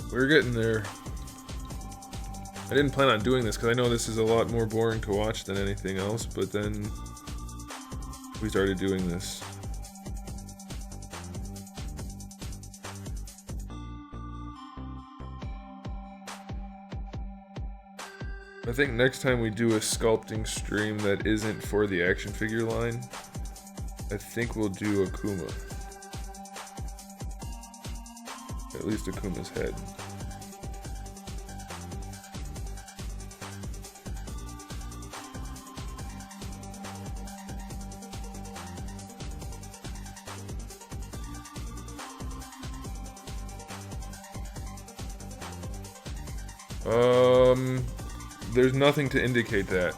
We're getting there. I didn't plan on doing this because I know this is a lot more boring to watch than anything else, but then we started doing this. I think next time we do a sculpting stream that isn't for the action figure line, I think we'll do Akuma. At least Akuma's head. There's nothing to indicate that.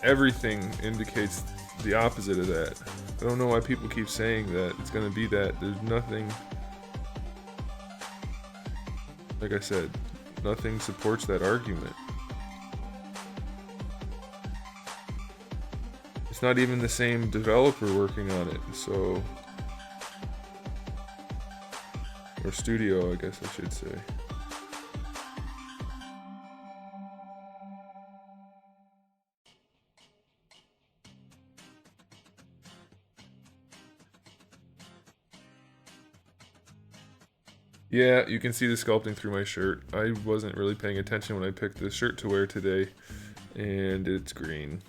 Everything indicates the opposite of that. I don't know why people keep saying that it's gonna be that. There's nothing. Like I said, nothing supports that argument. It's not even the same developer working on it, so... Or studio, I guess I should say. Yeah, you can see the sculpting through my shirt. I wasn't really paying attention when I picked this shirt to wear today, and it's green.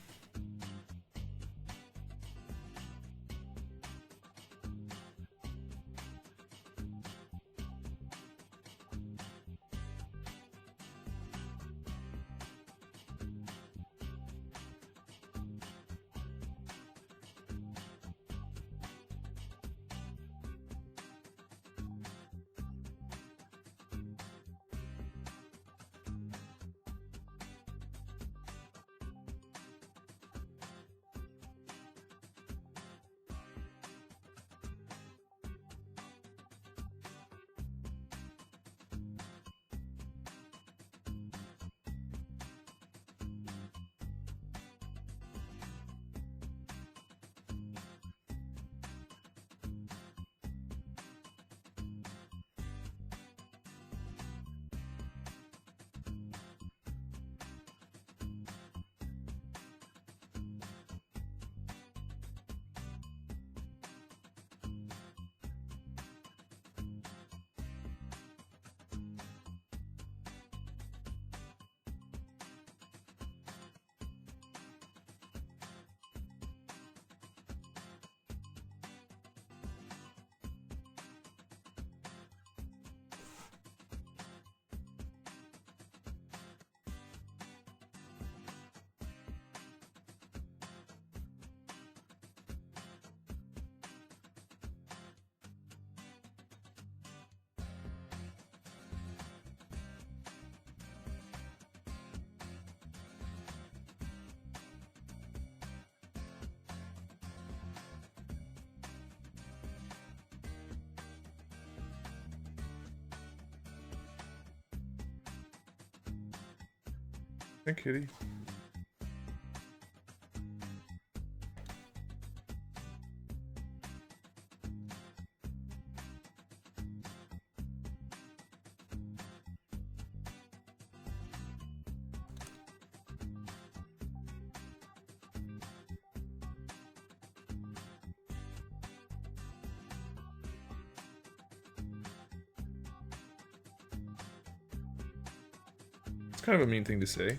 Hey, kitty. It's kind of a mean thing to say.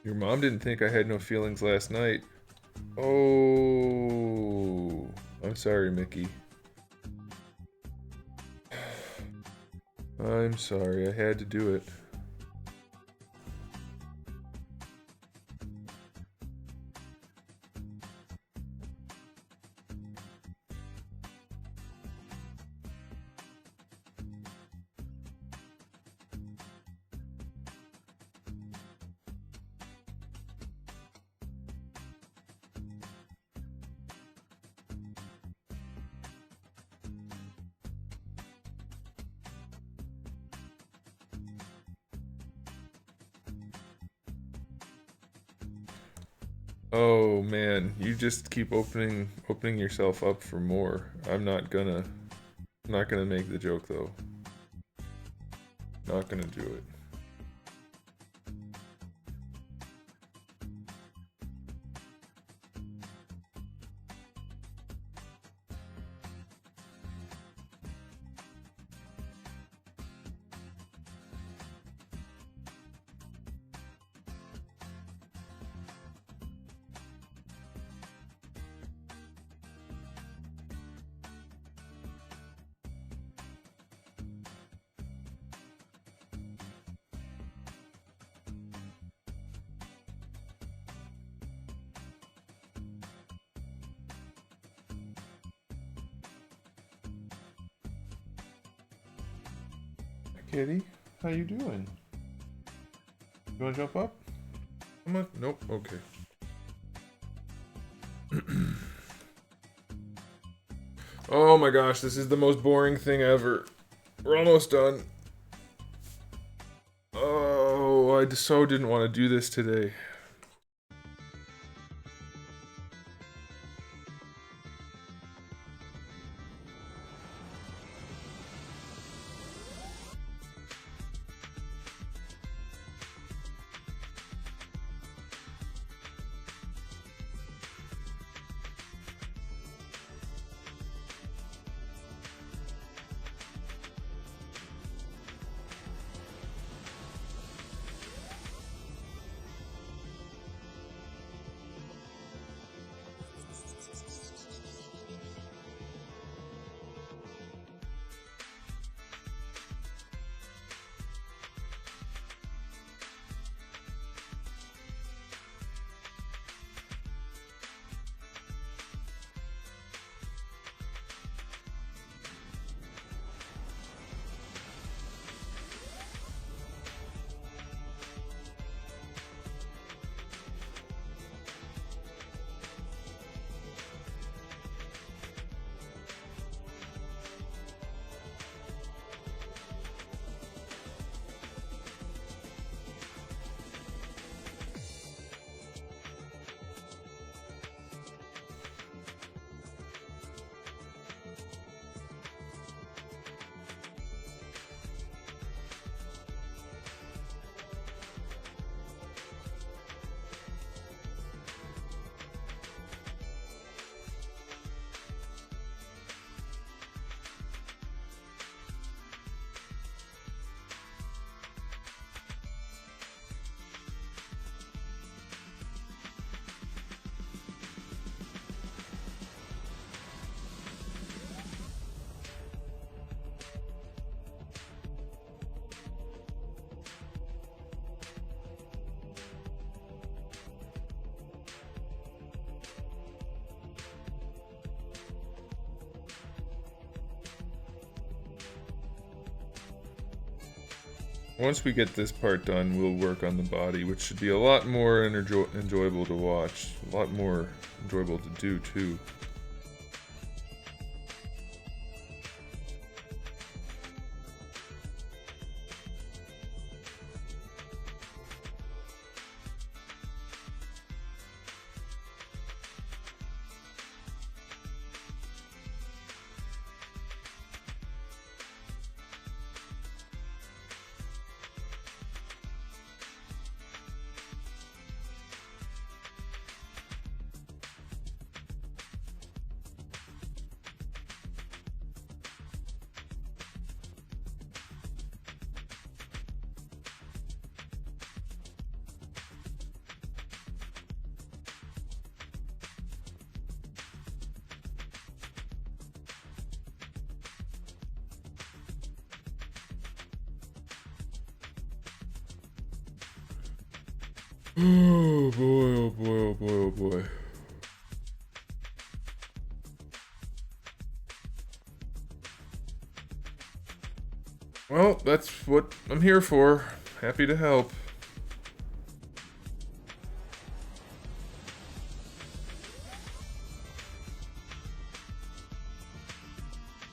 Your mom didn't think I had no feelings last night. Oh, I'm sorry, Mickey. I'm sorry, I had to do it. Oh man, you just keep opening yourself up for more. I'm not gonna make the joke though. Not gonna do it. Kitty, how you doing? You wanna jump up? Come on. Nope. Okay. Oh my gosh, this is the most boring thing ever. We're almost done. Oh, I just so didn't want to do this today. Once we get this part done, we'll work on the body, which should be a lot more enjoyable to watch. A lot more enjoyable to do, too. Oh boy, oh boy, oh boy, oh boy. Well, that's what I'm here for. Happy to help.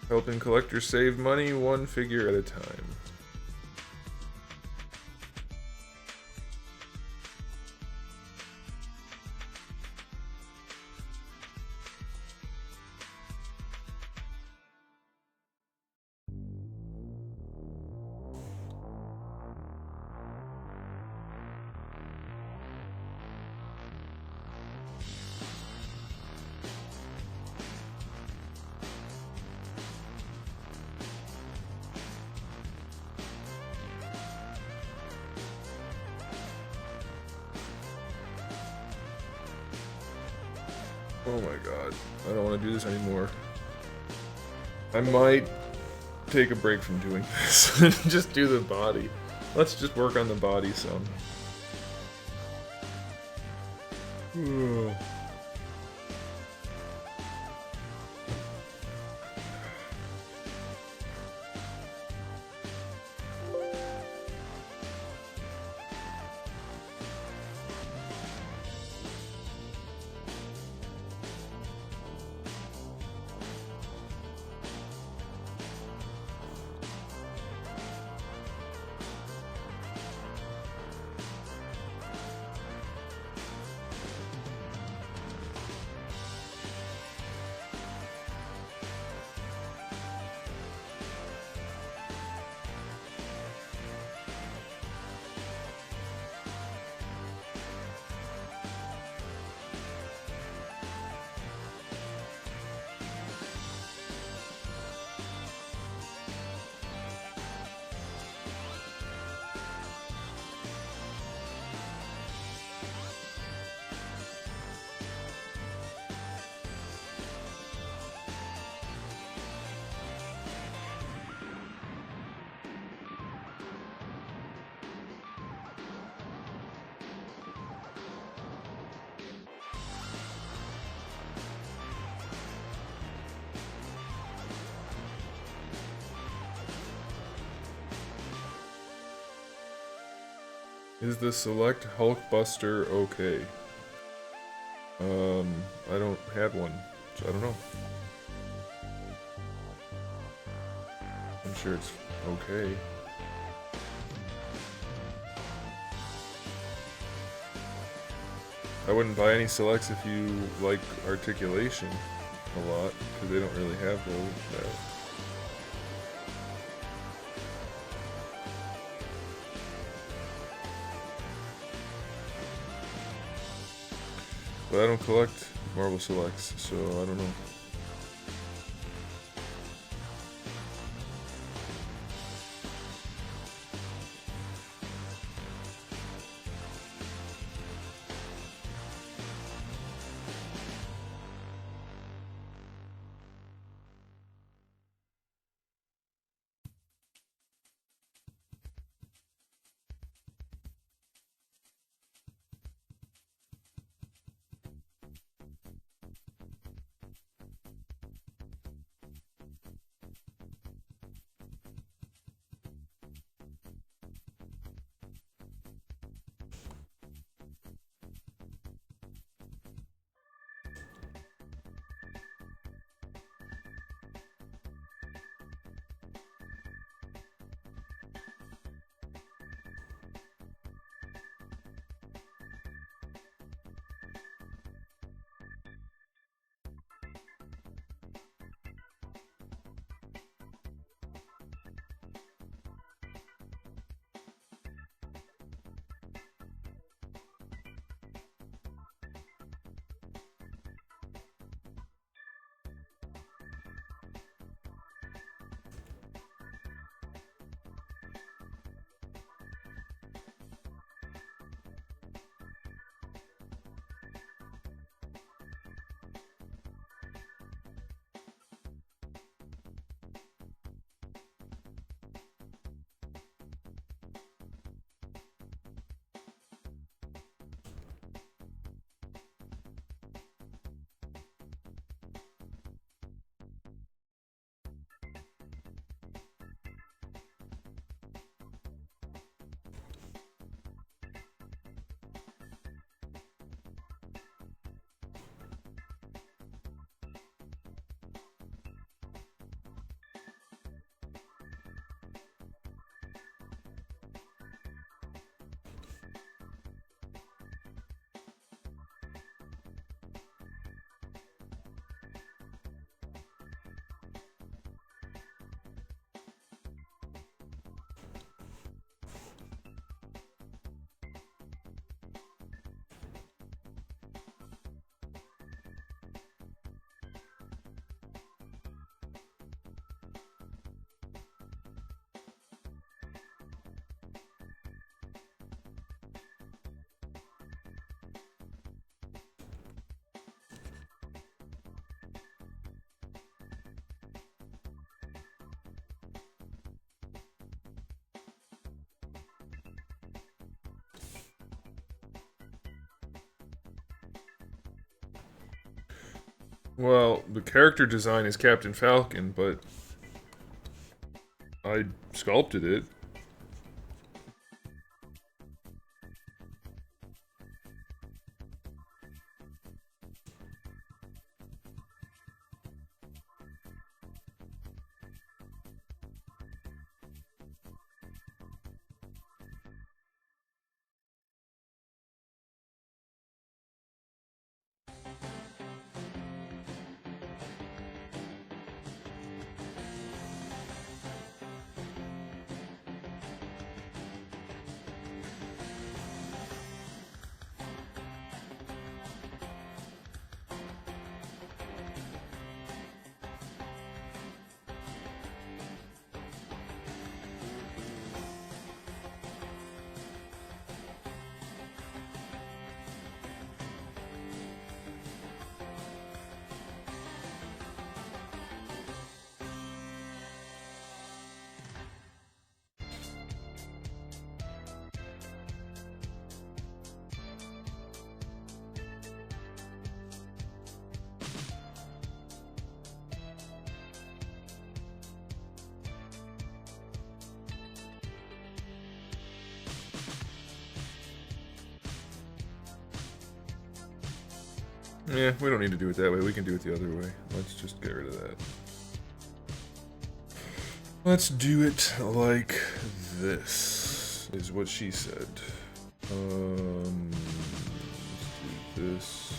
Helping collectors save money one figure at a time. Oh my god, I don't want to do this anymore. I might take a break from doing this and just do the body. Let's just work on the body some. Is the select Hulkbuster okay? I don't have one, so I don't know. I'm sure it's okay. I wouldn't buy any selects if you like articulation a lot, because they don't really have those. But I don't collect Marvel Selects, so I don't know. Well, the character design is Captain Falcon, but I sculpted it. Yeah, we don't need to do it that way. We can do it the other way. Let's just get rid of that. Let's do it like this, is what she said. Let's do this.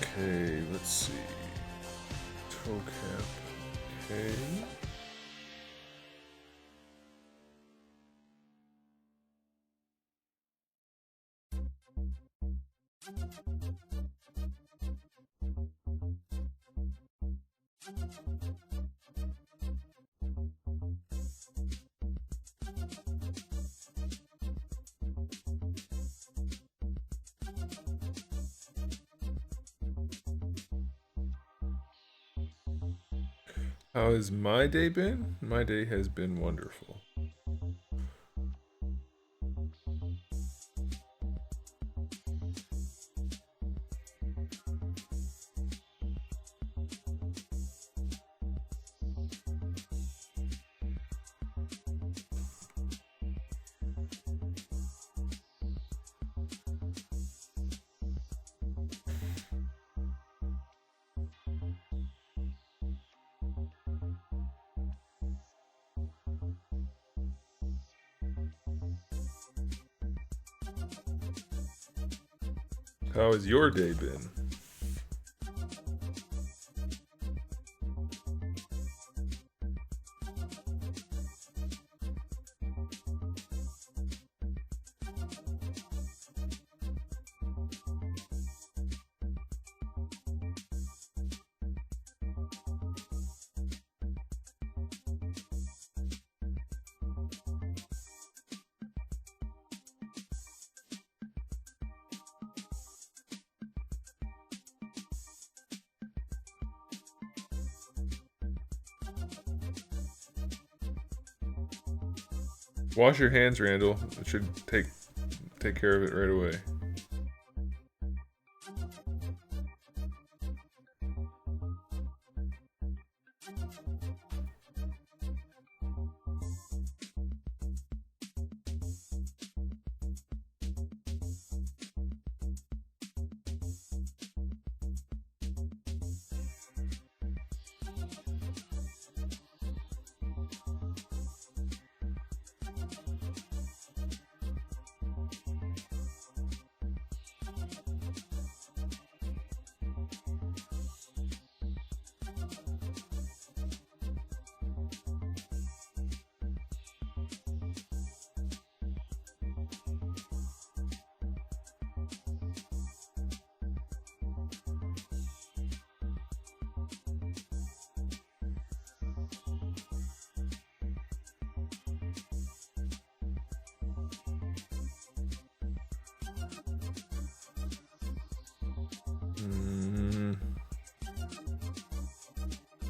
Okay, let's see. Toe cap. Okay. How has my day been? My day has been wonderful. How has your day been? Wash your hands, Randall. It should take care of it right away.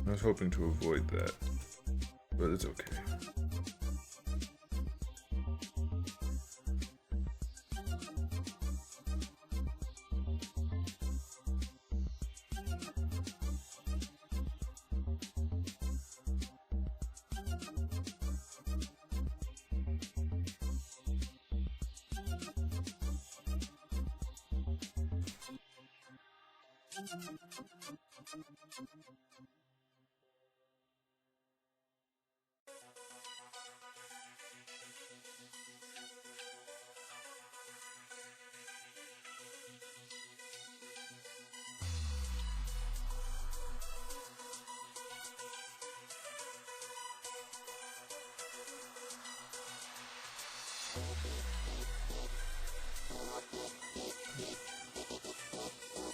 I was hoping to avoid that, but it's okay.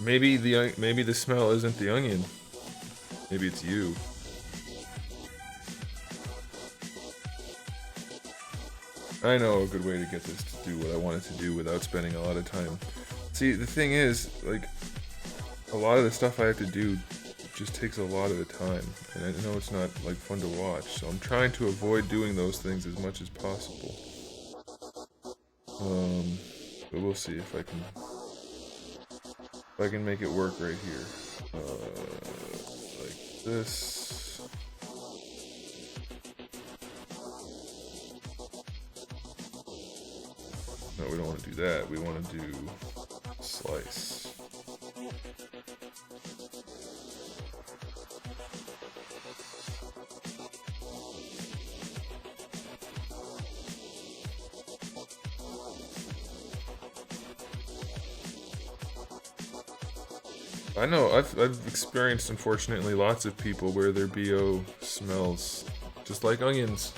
Maybe the smell isn't the onion. Maybe it's you. I know a good way to get this to do what I want it to do without spending a lot of time. See, the thing is, like, a lot of the stuff I have to do just takes a lot of the time, and I know it's not, like, fun to watch, so I'm trying to avoid doing those things as much as possible. But we'll see if I can make it work right here. Like this. No, we don't want to do that. We want to do slice. I know, I've experienced, unfortunately, lots of people where their BO smells just like onions.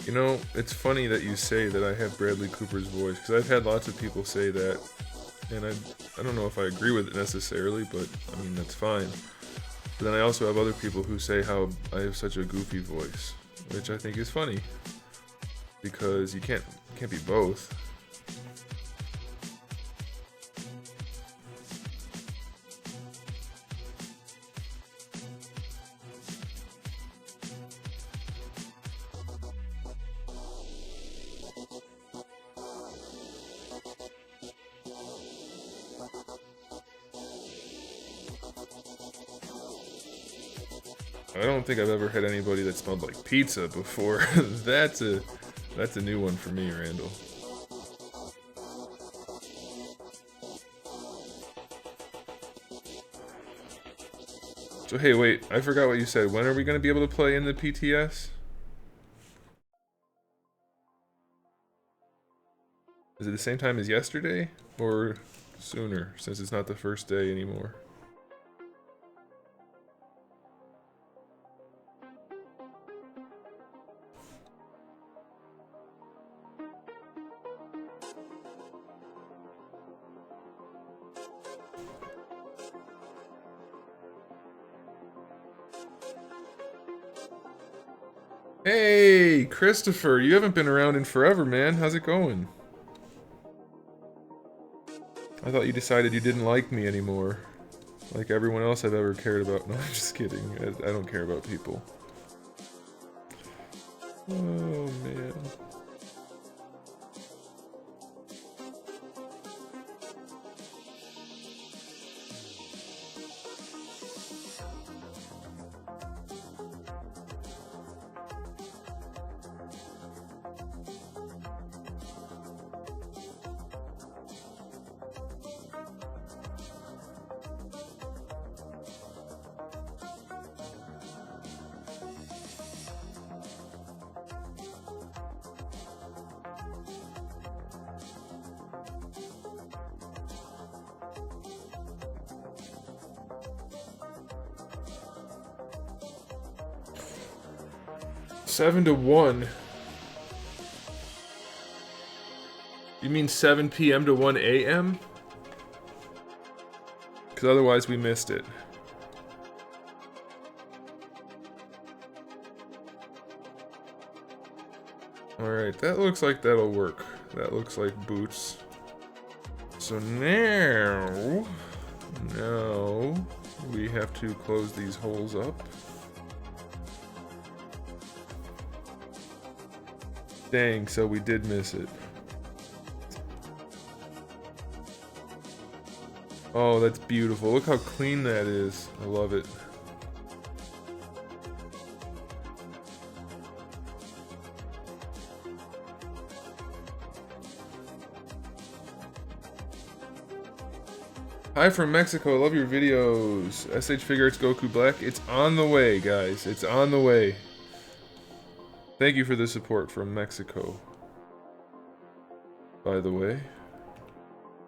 You know, it's funny that you say that I have Bradley Cooper's voice, because I've had lots of people say that, and I don't know if I agree with it necessarily, but I mean, that's fine. But then I also have other people who say how I have such a goofy voice, which I think is funny, because you can't be both. I don't think I've ever had anybody that smelled like pizza before. That's a new one for me, Randall. So hey, wait, I forgot what you said. When are we going to be able to play in the PTS? Is it the same time as yesterday? Or sooner, since it's not the first day anymore? Hey, Christopher, you haven't been around in forever, man. How's it going? I thought you decided you didn't like me anymore. Like everyone else I've ever cared about. No, I'm just kidding. I don't care about people. Oh, man. Seven to 1. You mean 7 p.m. to 1 a.m.? Because otherwise we missed it. Alright, that looks like that'll work. That looks like boots. So now we have to close these holes up. Dang, so we did miss it. Oh, that's beautiful. Look how clean that is. I love it. Hi from Mexico. I love your videos. SH Figure Arts Goku Black. It's on the way, guys. It's on the way. Thank you for the support from Mexico. By the way.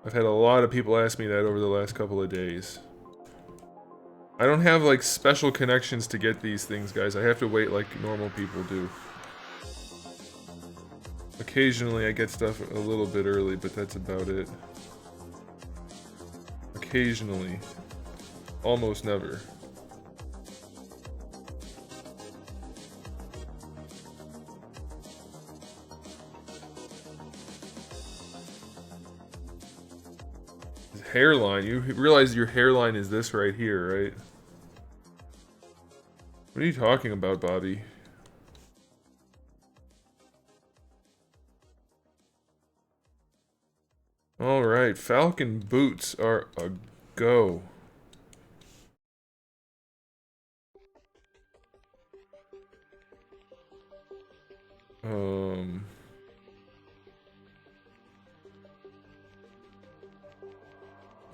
I've had a lot of people ask me that over the last couple of days. I don't have like special connections to get these things, guys. I have to wait like normal people do. Occasionally I get stuff a little bit early, but that's about it. Occasionally. Almost never. Hairline. You realize your hairline is this right here, right? What are you talking about, Bobby? Alright, Falcon boots are a go.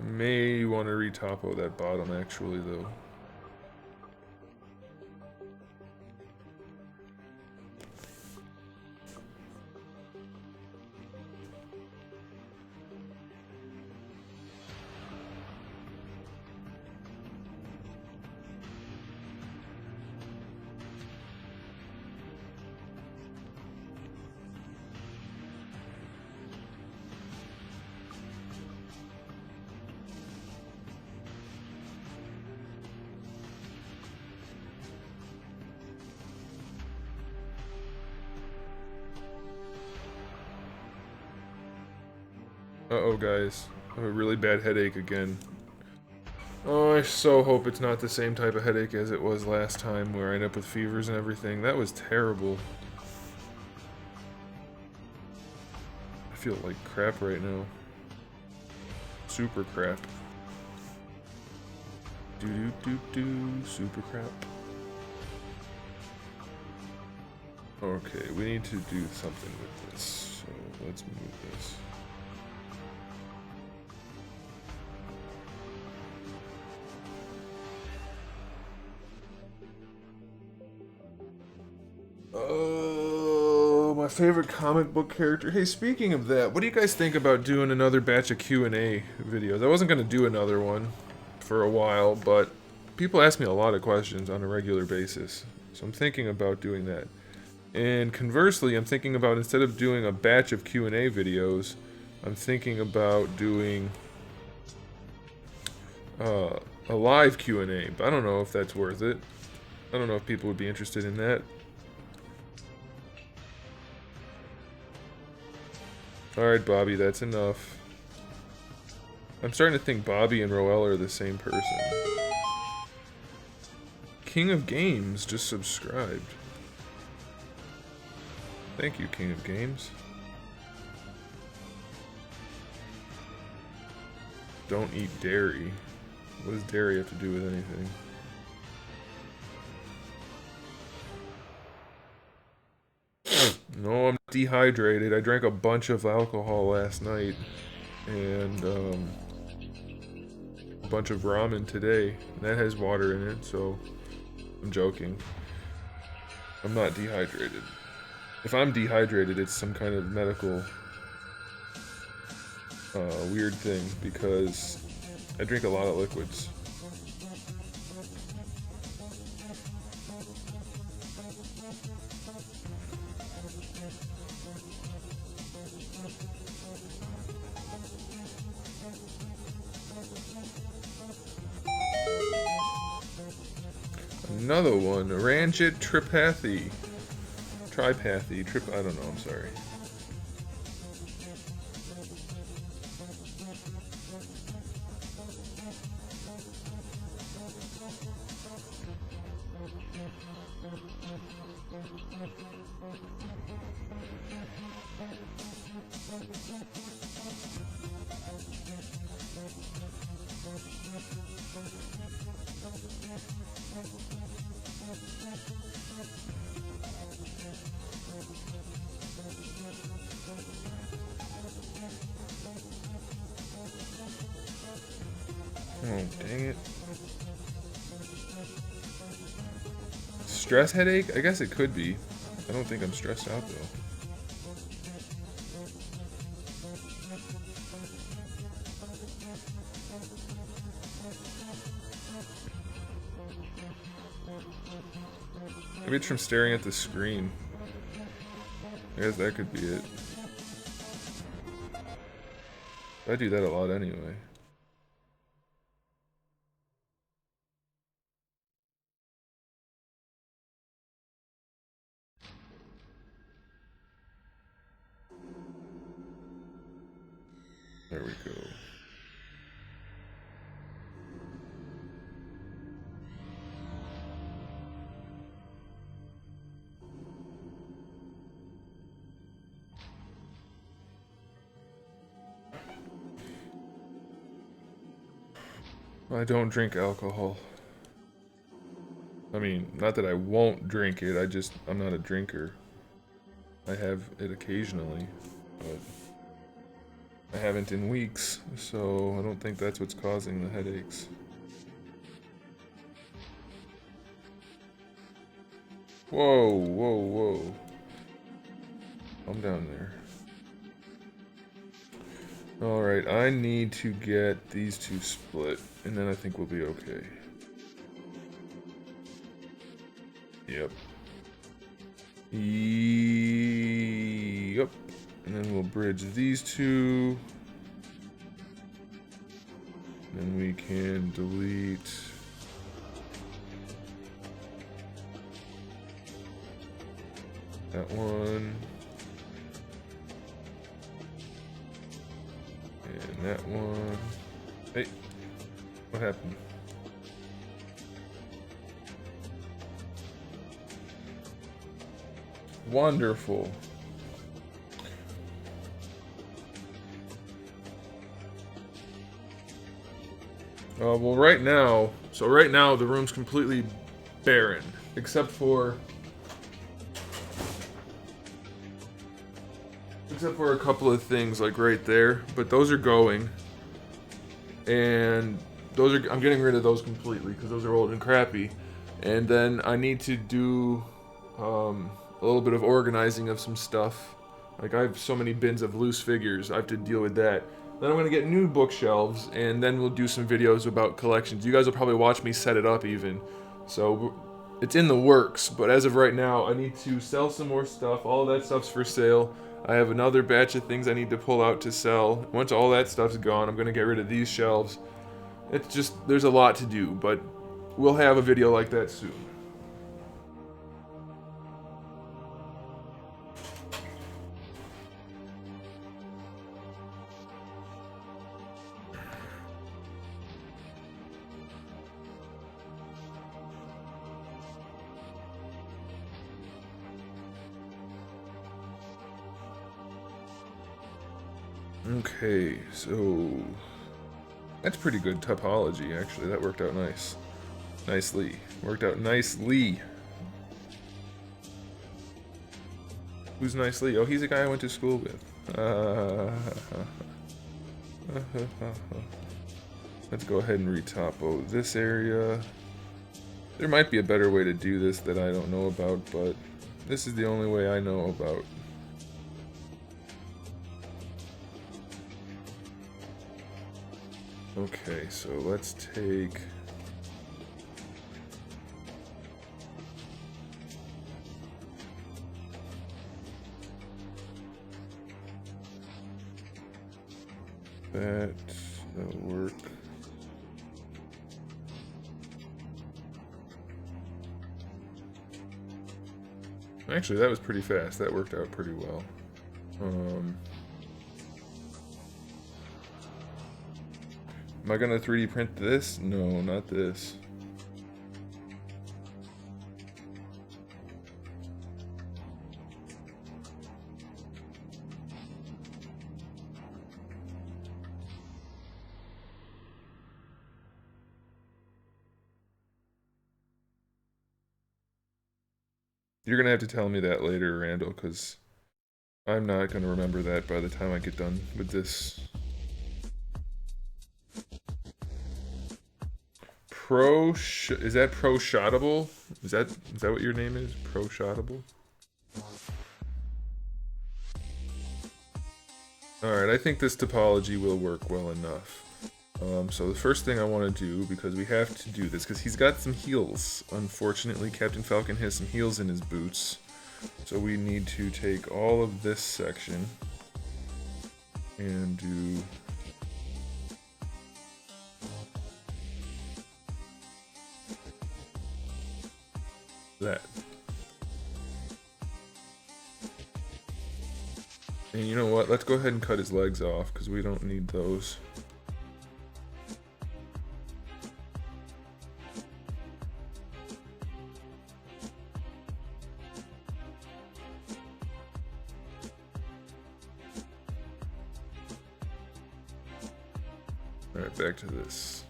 May want to retopo that bottom actually though. Uh-oh, guys. I have a really bad headache again. Oh, I so hope it's not the same type of headache as it was last time, where I ended up with fevers and everything. That was terrible. I feel like crap right now. Super crap. Do-do-do-do, super crap. Okay, we need to do something with this, so let's move this. Oh, my favorite comic book character. Hey, speaking of that, what do you guys think about doing another batch of Q&A videos? I wasn't going to do another one for a while, but people ask me a lot of questions on a regular basis. So I'm thinking about doing that. And conversely, I'm thinking about, instead of doing a batch of Q&A videos, I'm thinking about doing a live Q&A, but I don't know if that's worth it. I don't know if people would be interested in that. Alright, Bobby, that's enough. I'm starting to think Bobby and Roel are the same person. King of Games just subscribed. Thank you, King of Games. Don't eat dairy. What does dairy have to do with anything? No, I'm dehydrated. I drank a bunch of alcohol last night. And, a bunch of ramen today. And that has water in it, so I'm joking. I'm not dehydrated. If I'm dehydrated, it's some kind of medical weird thing, because I drink a lot of liquids. Another one, Ranjit Tripathy. Tripathy, I don't know, I'm sorry. Oh, dang it. Stress headache? I guess it could be. I don't think I'm stressed out, though. Maybe it's from staring at the screen. I guess that could be it. I do that a lot anyway. There we go. I don't drink alcohol. I mean, not that I won't drink it, I'm not a drinker. I have it occasionally, but I haven't in weeks, so I don't think that's what's causing the headaches. Whoa, whoa, whoa. I'm down there. Alright, I need to get these two split, and then I think we'll be okay. Yep. Yep. And then we'll bridge these two. Then we can delete that one. And that one. Hey, what happened? Wonderful. Well, right now the room's completely barren, except for a couple of things, like right there, but those are going, and I'm getting rid of those completely because those are old and crappy. And then I need to do a little bit of organizing of some stuff. Like, I have so many bins of loose figures, I have to deal with that. Then I'm gonna get new bookshelves, and then we'll do some videos about collections. You guys will probably watch me set it up even. So it's in the works, but as of right now, I need to sell some more stuff. All that stuff's for sale. I have another batch of things I need to pull out to sell. Once all that stuff's gone, I'm gonna get rid of these shelves. It's just, there's a lot to do, but we'll have a video like that soon. Okay, so that's pretty good topology, actually. That worked out nice. Nicely. Worked out nicely. Who's nicely? Oh, he's a guy I went to school with. Let's go ahead and retopo this area. There might be a better way to do this that I don't know about, but this is the only way I know about. Okay, so let's take... that'll work. Actually, that was pretty fast. That worked out pretty well. Am I gonna 3D print this? No, not this. You're gonna have to tell me that later, Randall, because I'm not gonna remember that by the time I get done with this. Is that pro-shotable? Is that what your name is? Pro-shotable? Alright, I think this topology will work well enough. So the first thing I want to do, because we have to do this, because he's got some heels. Unfortunately, Captain Falcon has some heels in his boots. So we need to take all of this section and do that. And you know what? Let's go ahead and cut his legs off, because we don't need those. Alright, back to this.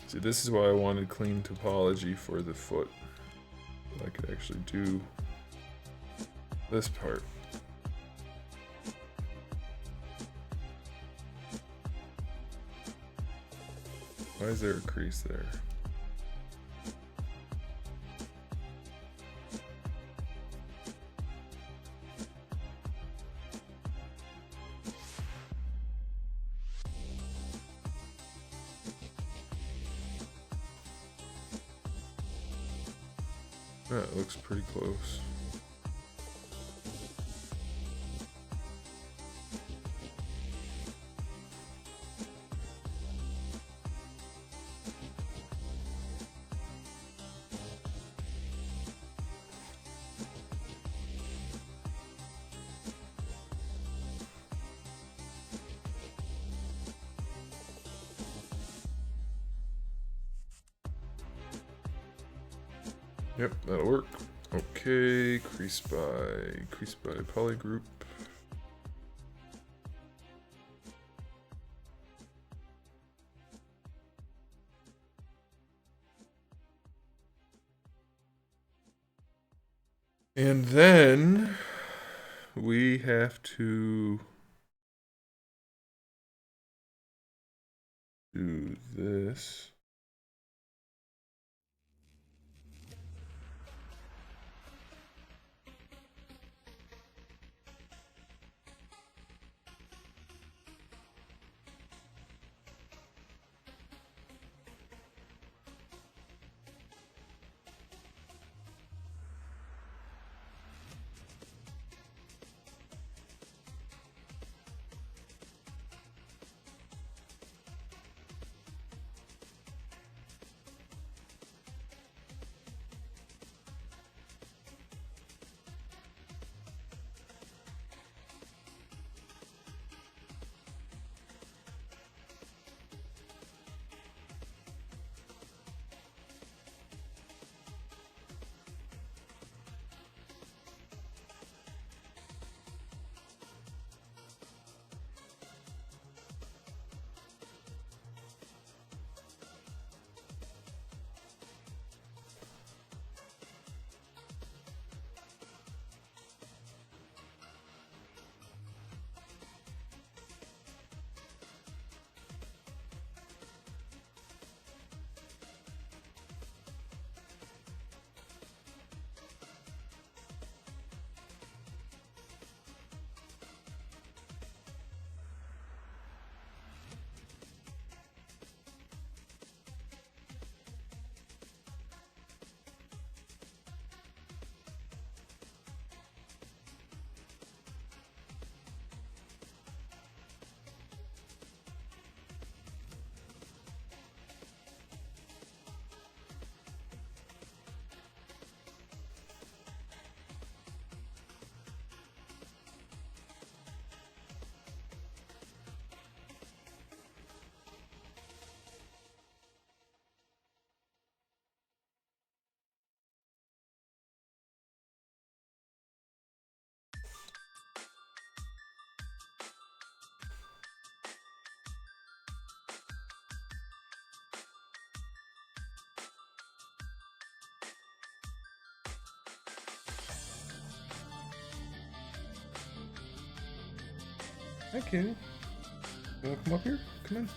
See, this is why I wanted clean topology for the foot. I could actually do this part. Why is there a crease there? That looks pretty close. Yep, that'll work. Okay, crease by polygroup. And then we have to do this. Hi, Kenny. You wanna come up here? Come in.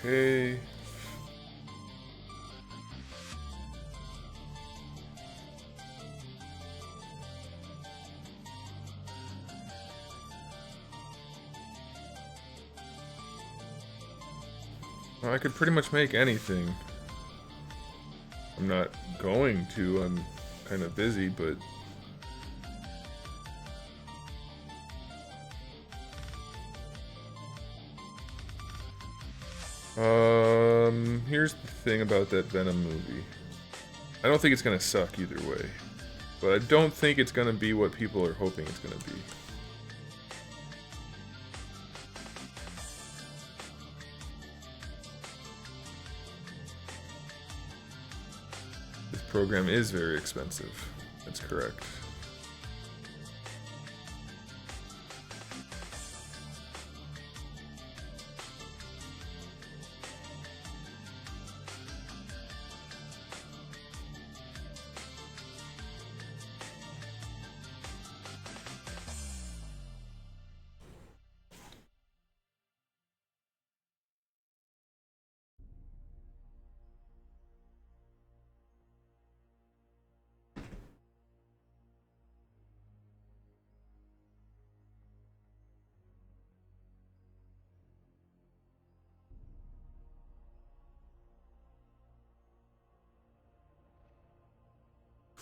Okay. Well, I could pretty much make anything. I'm not going to, I'm kind of busy, but... Here's the thing about that Venom movie. I don't think it's gonna suck either way. But I don't think it's gonna be what people are hoping it's gonna be. This program is very expensive. That's correct.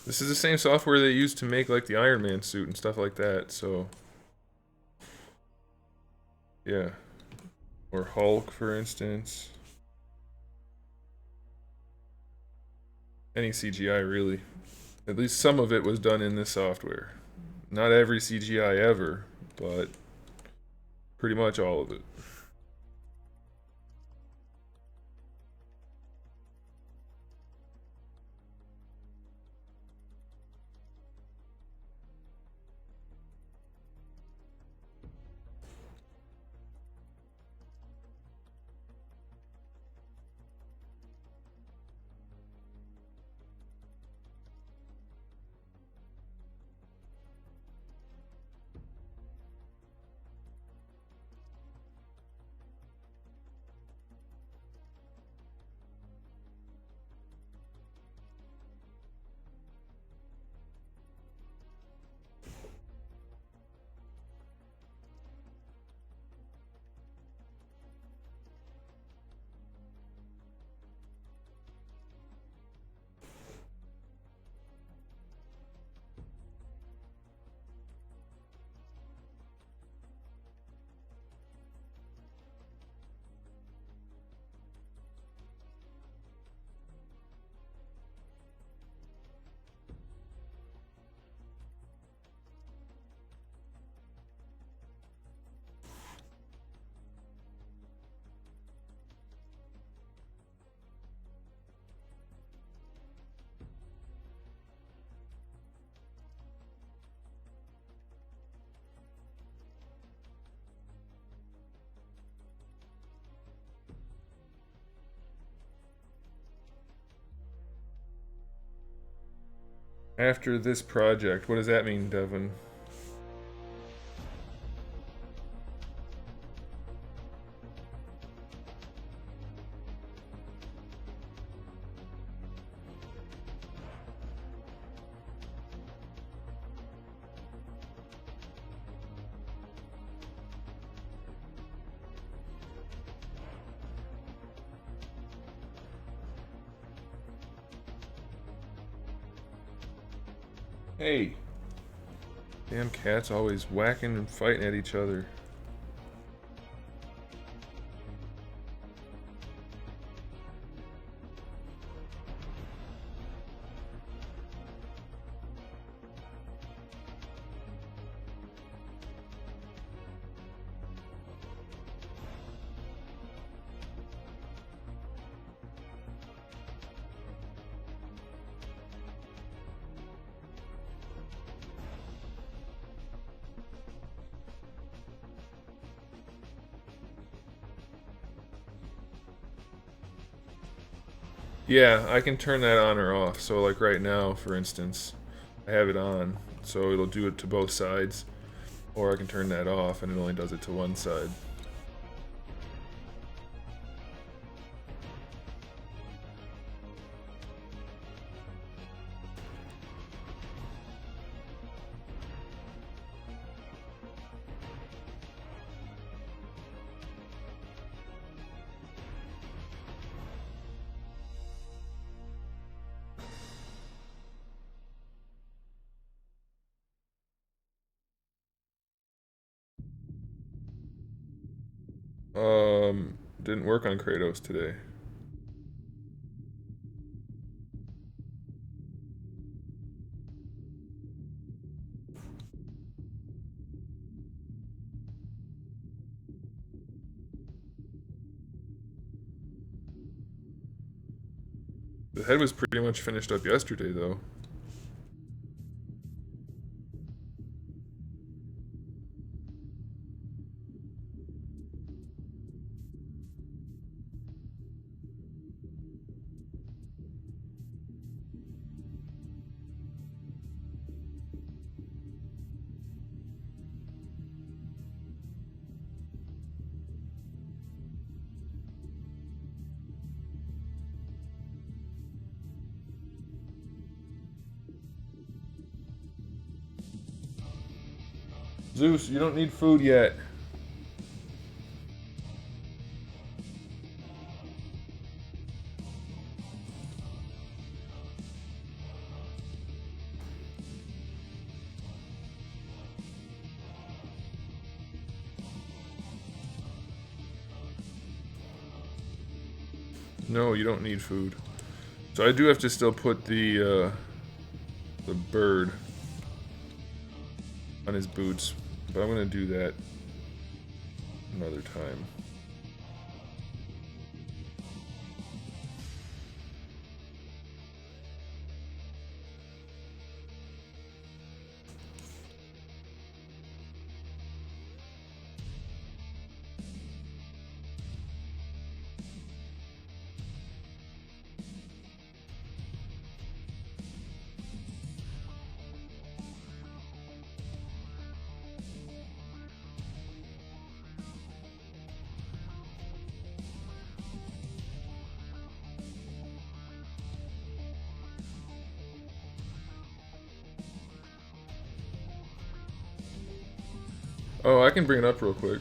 This is the same software they used to make like the Iron Man suit and stuff like that, so yeah. Or Hulk, for instance. Any CGI, really. At least some of it was done in this software. Not every CGI ever, but pretty much all of it. After this project, what does that mean, Devin? Hey! Damn cats always whacking and fighting at each other. Yeah, I can turn that on or off. So like right now, for instance, I have it on, so it'll do it to both sides. Or I can turn that off and it only does it to one side. Didn't work on Kratos today. The head was pretty much finished up yesterday, though. Zeus, you don't need food yet. No, you don't need food. So I do have to still put the bird on his boots, but I'm gonna do that another time. Oh, I can bring it up real quick.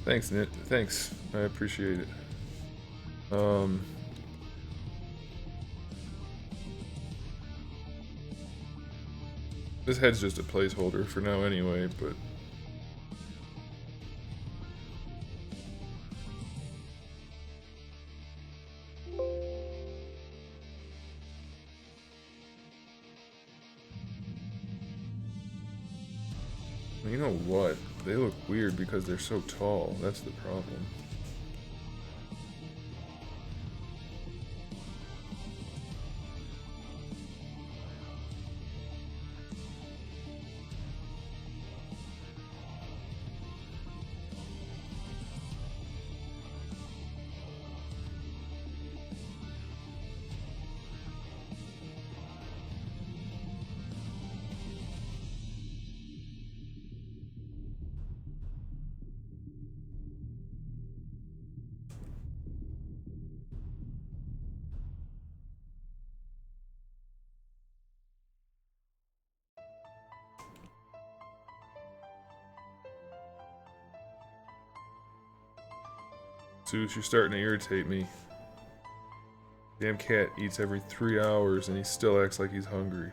Thanks, Nit. Thanks. I appreciate it. This head's just a placeholder for now anyway, but... You know what? They look weird because they're so tall. That's the problem. Zeus, you're starting to irritate me. Damn cat eats every 3 hours and he still acts like he's hungry.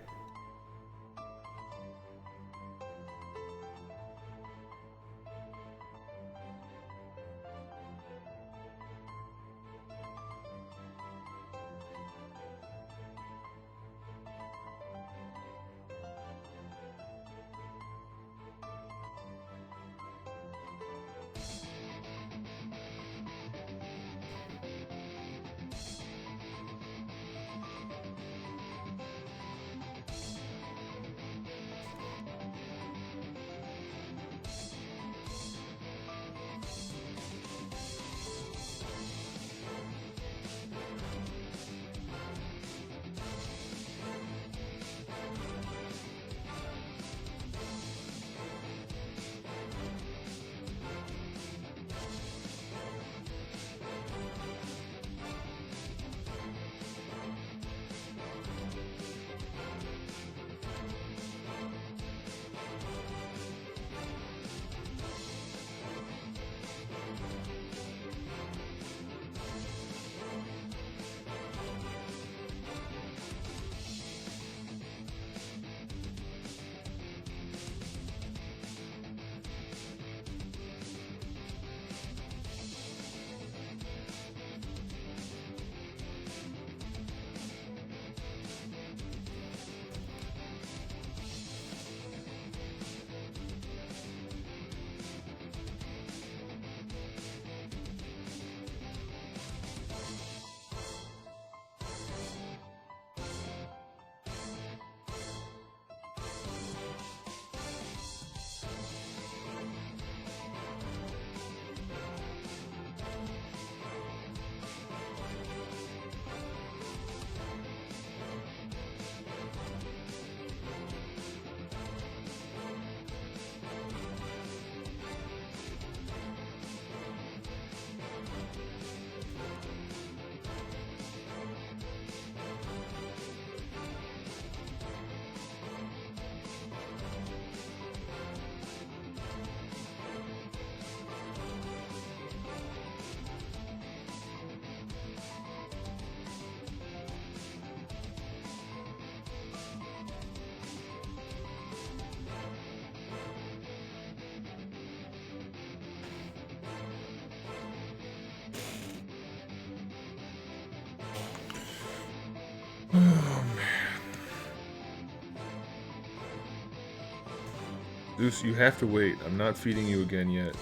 Zeus, you have to wait. I'm not feeding you again yet.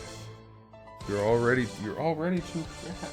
You're already too fat.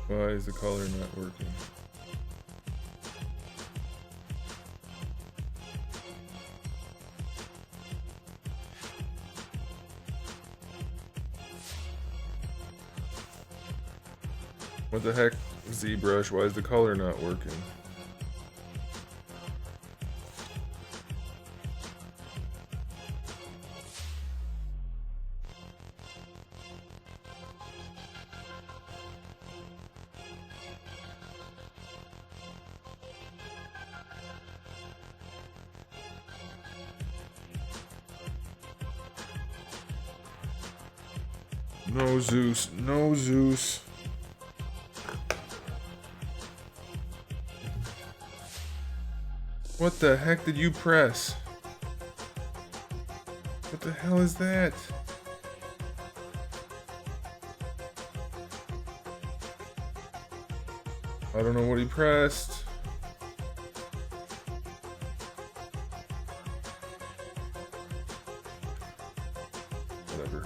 Why is the color not working? What the heck, ZBrush? Why is the color not working? No, Zeus. No, Zeus. What the heck did you press? What the hell is that? I don't know what he pressed. Whatever.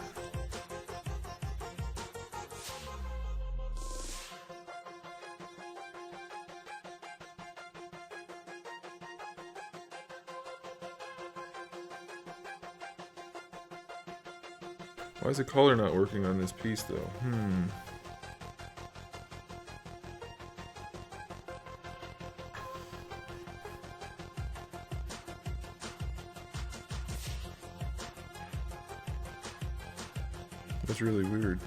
Why is the color not working on this piece though? That's really weird.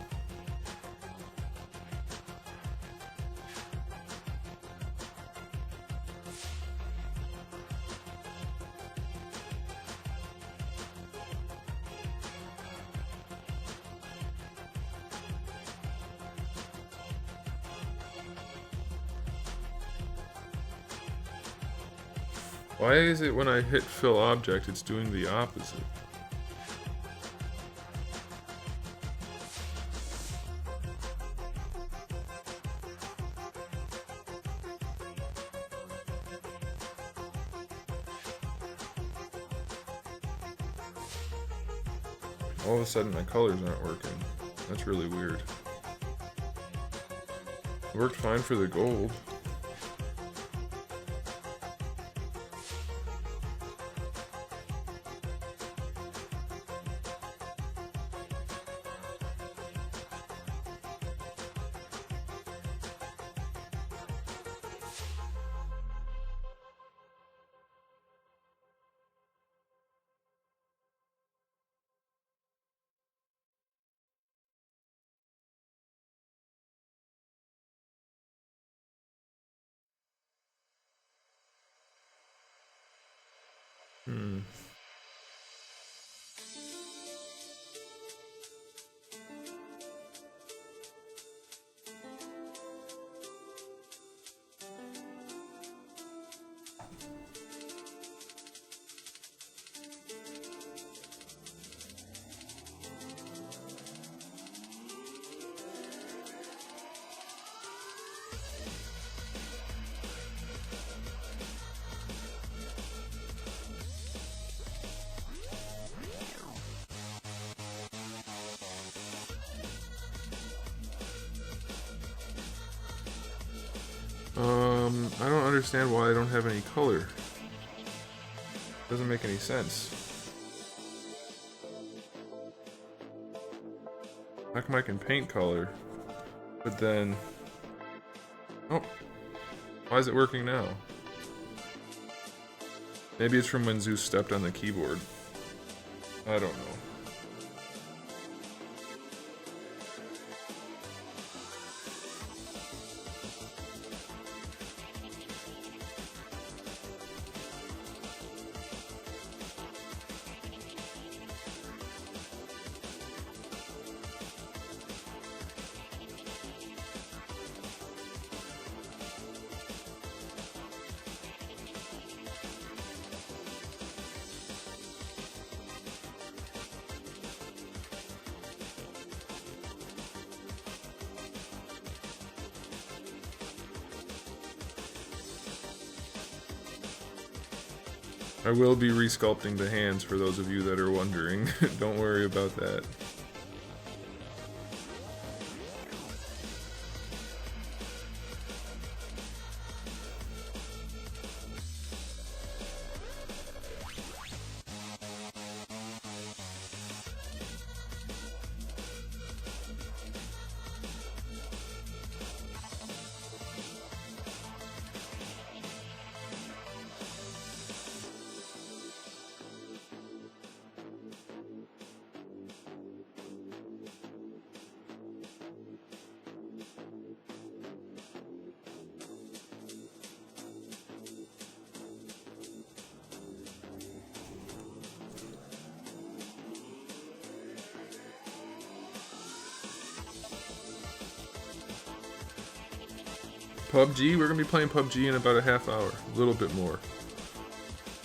Why is it when I hit fill object, it's doing the opposite? All of a sudden my colors aren't working. That's really weird. It worked fine for the gold. I don't understand why I don't have any color. Doesn't make any sense. How come I can paint color, but then... Oh, why is it working now? Maybe it's from when Zeus stepped on the keyboard. I don't know. I will be resculpting the hands for those of you that are wondering. Don't worry about that. PUBG? We're gonna be playing PUBG in about a half hour. A little bit more.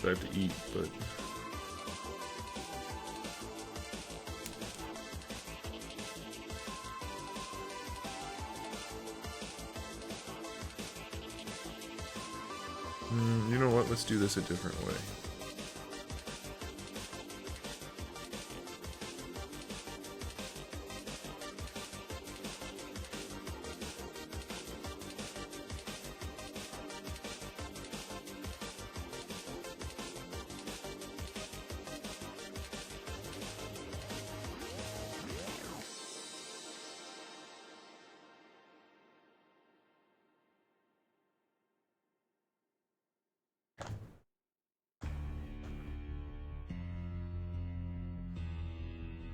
I have to eat, but... you know what? Let's do this a different way.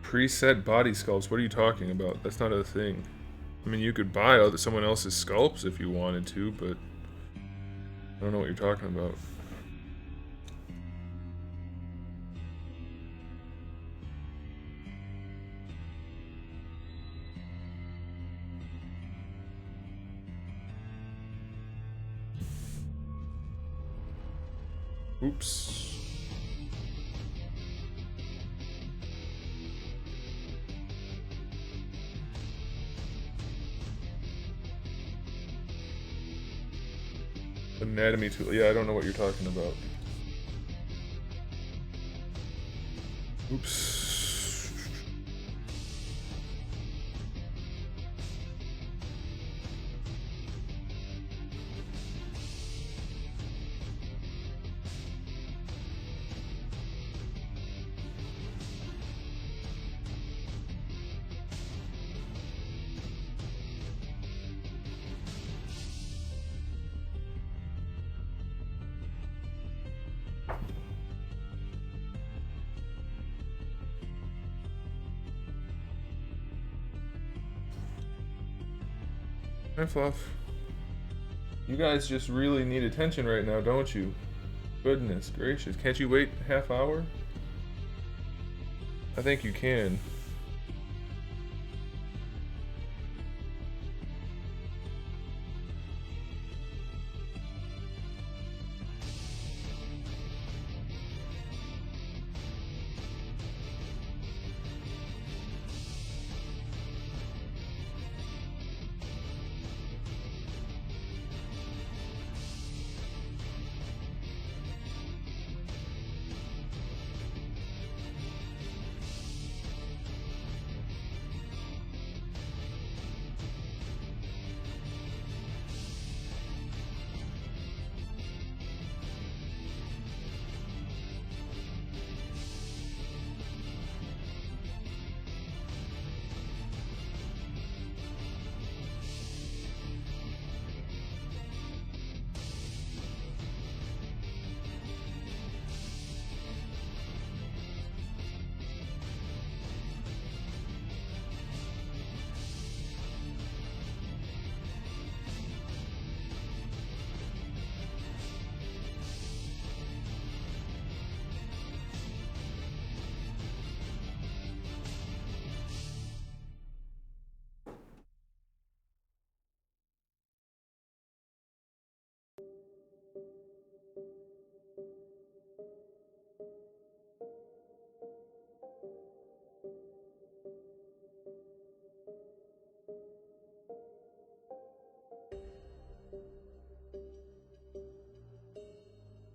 Preset body sculpts? What are you talking about? That's not a thing. I mean, you could buy someone else's sculpts if you wanted to, but I don't know what you're talking about. Oops. Anatomy tool. Yeah, I don't know what you're talking about. Oops. Hi, Fluff. You guys just really need attention right now, don't you? Goodness gracious. Can't you wait a half hour? I think you can.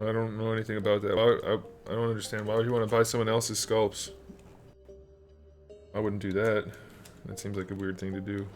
I don't know anything about that. I don't understand. Why would you want to buy someone else's sculpts? I wouldn't do that. That seems like a weird thing to do.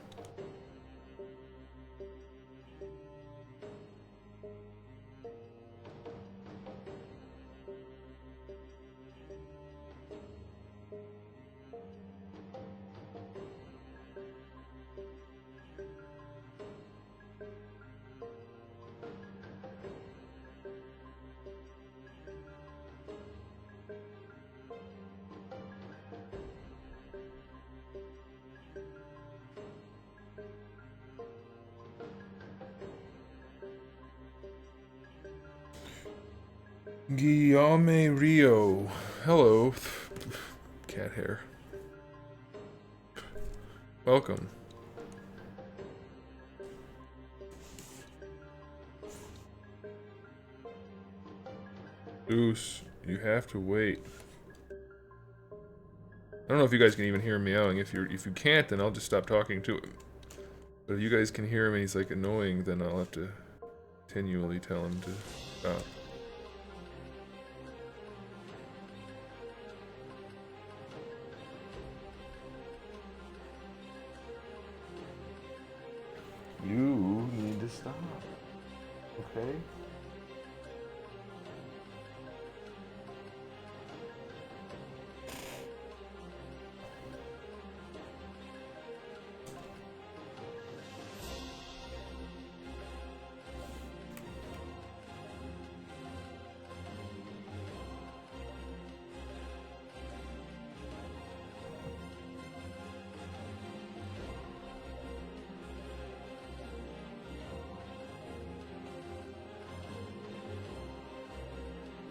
Guillaume Rio. Hello. Cat hair. Welcome. Goose, you have to wait. I don't know if you guys can even hear him meowing. If you can't, then I'll just stop talking to him. But if you guys can hear him and he's like annoying, then I'll have to continually tell him to stop. You need to stop. Okay?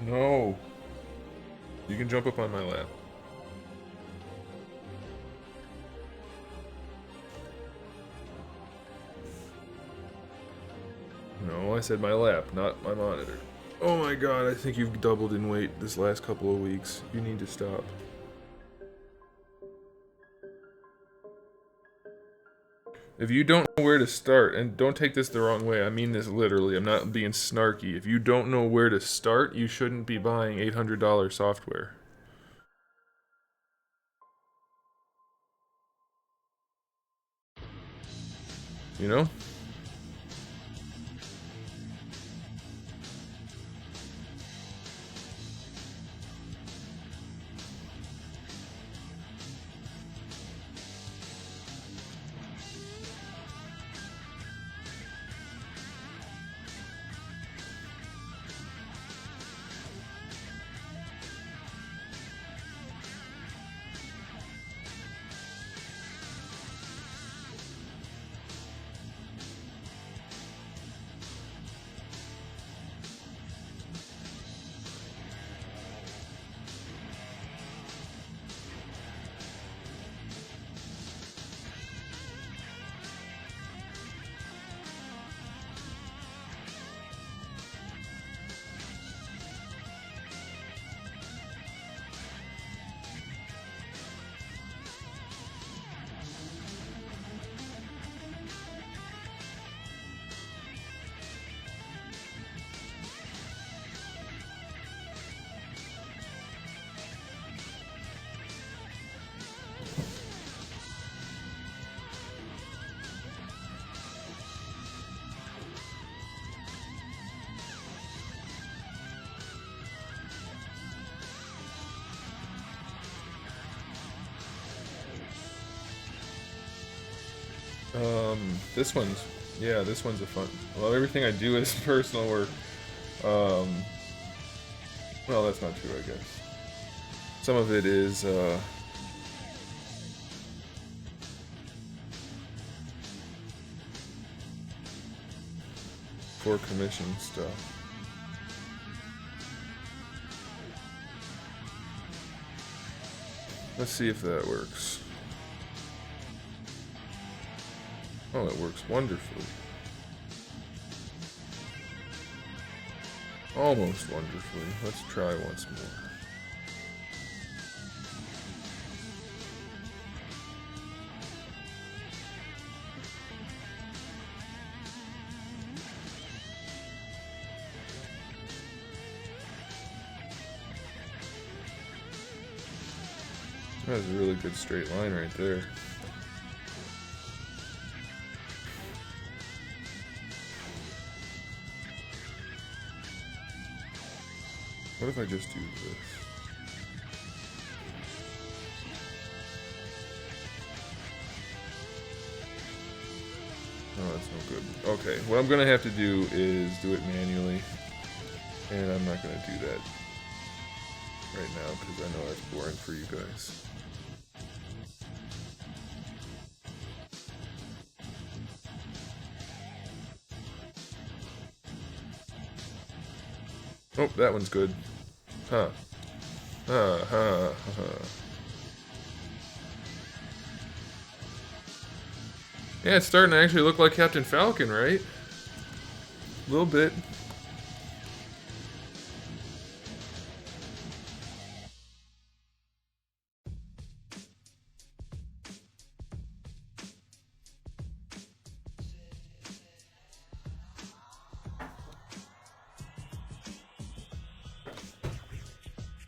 No. You can jump up on my lap. No, I said my lap, not my monitor. Oh my god, I think you've doubled in weight this last couple of weeks. You need to stop. If you don't know where to start, and don't take this the wrong way, I mean this literally, I'm not being snarky. If you don't know where to start, you shouldn't be buying $800 software. You know? This one's a fun. Well, everything I do is personal work. Well, that's not true, I guess. Some of it is, for commission stuff. Let's see if that works. Oh, it works wonderfully. Almost wonderfully. Let's try once more. That was a really good straight line right there. What if I just do this? Oh, that's no good. Okay, what I'm gonna have to do is do it manually. And I'm not gonna do that right now because I know that's boring for you guys. Oh, that one's good. Huh. Yeah, it's starting to actually look like Captain Falcon, right? A little bit.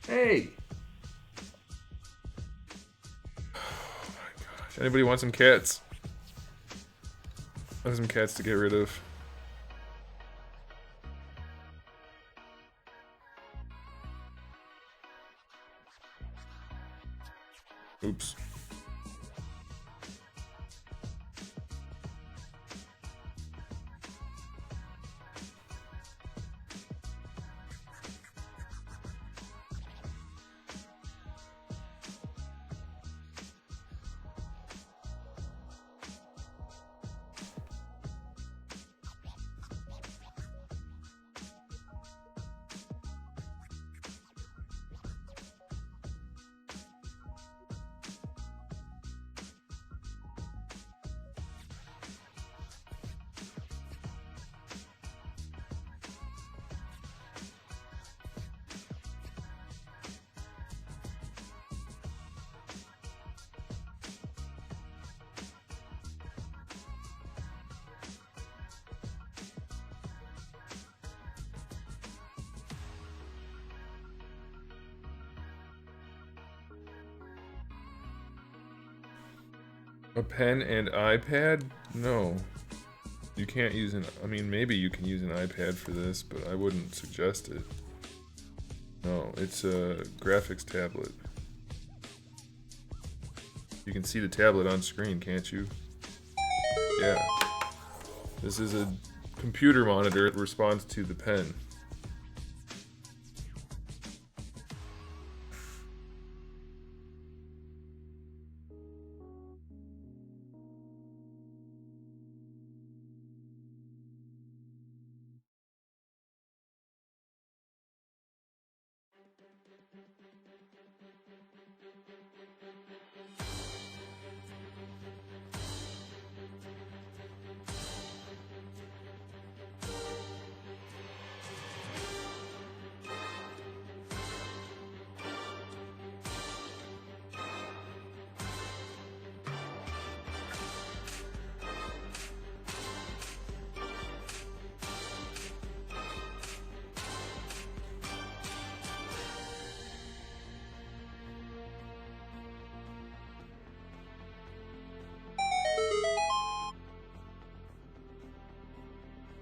Hey! Oh my gosh. Anybody want some cats? I have some cats to get rid of. Oops. A pen and iPad? No. You can't use an... I mean, maybe you can use an iPad for this, but I wouldn't suggest it. No, it's a graphics tablet. You can see the tablet on screen, can't you? Yeah. This is a computer monitor. It responds to the pen.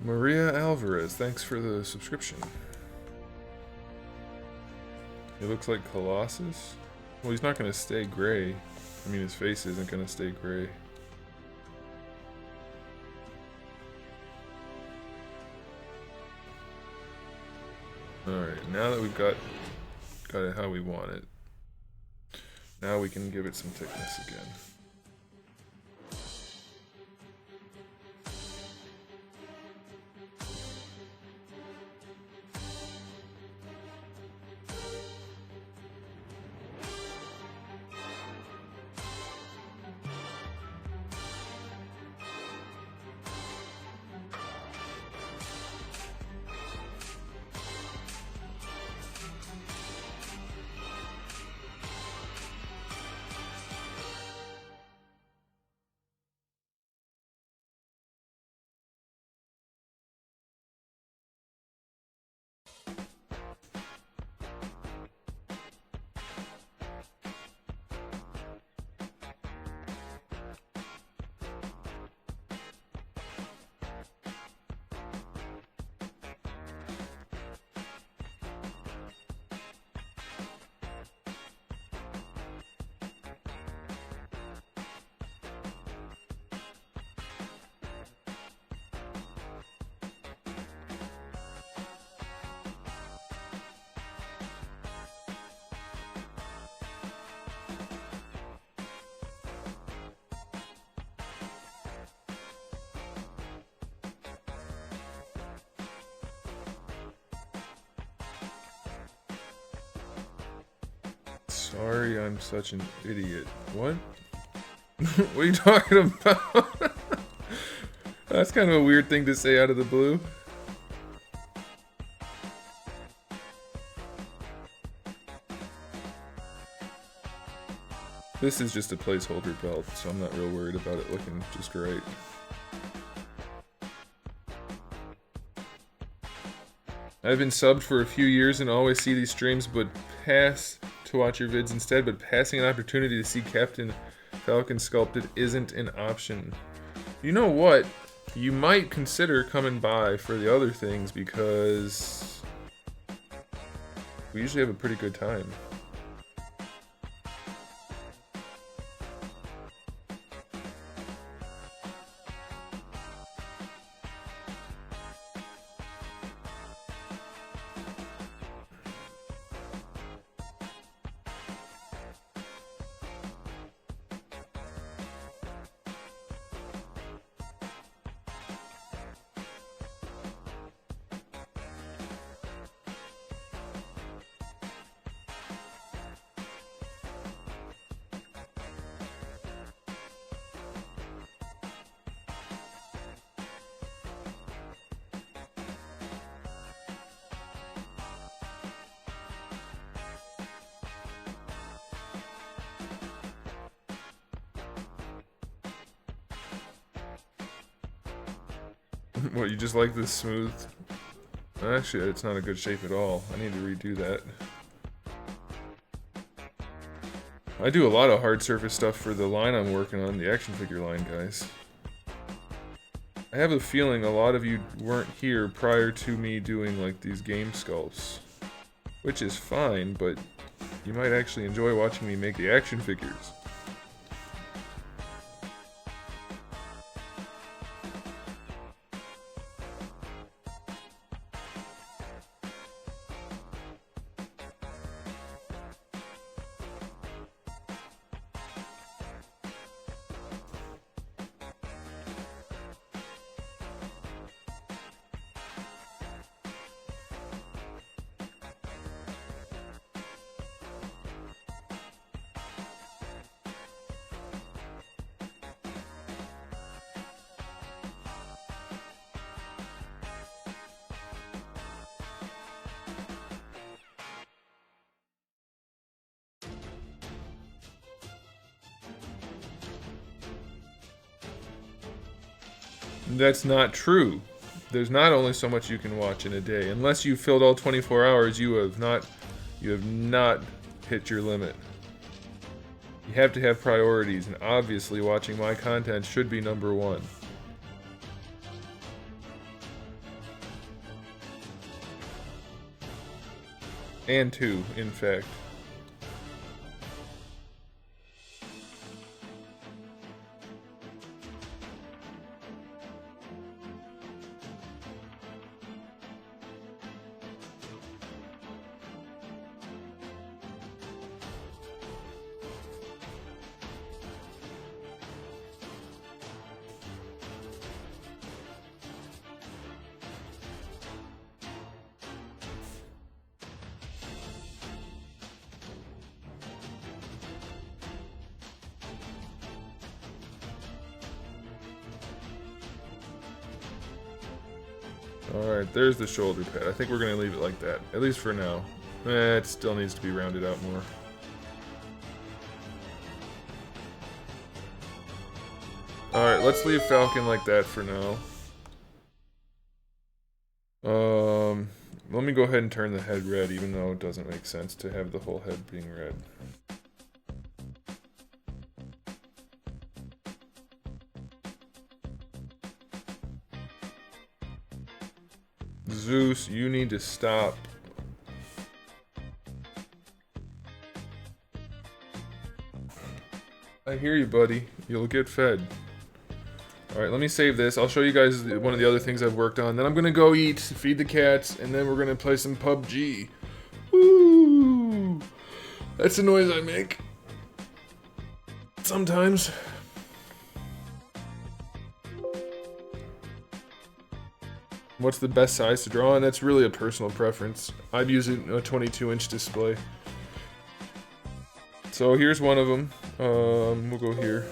Maria Alvarez, thanks for the subscription. He looks like Colossus. Well, he's not going to stay gray. I mean, his face isn't going to stay gray. Alright, now that we've got it how we want it, now we can give it some thickness again. Sorry, I'm such an idiot. What? What are you talking about? That's kind of a weird thing to say out of the blue. This is just a placeholder belt, so I'm not real worried about it looking just right. I've been subbed for a few years and always see these streams, but pass to watch your vids instead, but passing an opportunity to see Captain Falcon sculpted isn't an option. You know what? You might consider coming by for the other things because we usually have a pretty good time. What, you just like this smooth? Actually, it's not a good shape at all. I need to redo that. I do a lot of hard surface stuff for the line I'm working on, the action figure line, guys. I have a feeling a lot of you weren't here prior to me doing like these game sculpts, which is fine, but you might actually enjoy watching me make the action figures. That's not true. There's not only so much you can watch in a day. Unless you filled all 24 hours, you have not hit your limit. You have to have priorities, and obviously watching my content should be number one. And two, in fact. Alright, there's the shoulder pad. I think we're going to leave it like that, at least for now. It still needs to be rounded out more. Alright, let's leave Falcon like that for now. Let me go ahead and turn the head red, even though it doesn't make sense to have the whole head being red. Zeus, you need to stop. I hear you, buddy. You'll get fed. Alright, let me save this. I'll show you guys one of the other things I've worked on. Then I'm gonna go eat, feed the cats, and then we're gonna play some PUBG. Woo! That's the noise I make. Sometimes. What's the best size to draw on? That's really a personal preference. I'm using a 22-inch display. So here's one of them. We'll go here.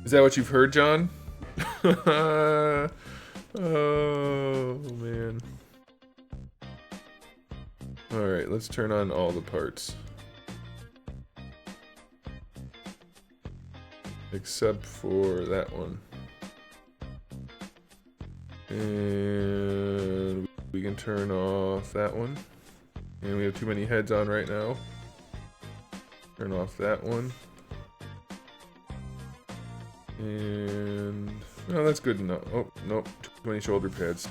Is that what you've heard, John? Oh, man. Alright, let's turn on all the parts. Except for that one. And we can turn off that one. And we have too many heads on right now. Turn off that one. And... oh, that's good enough. Oh, nope. Too many shoulder pads.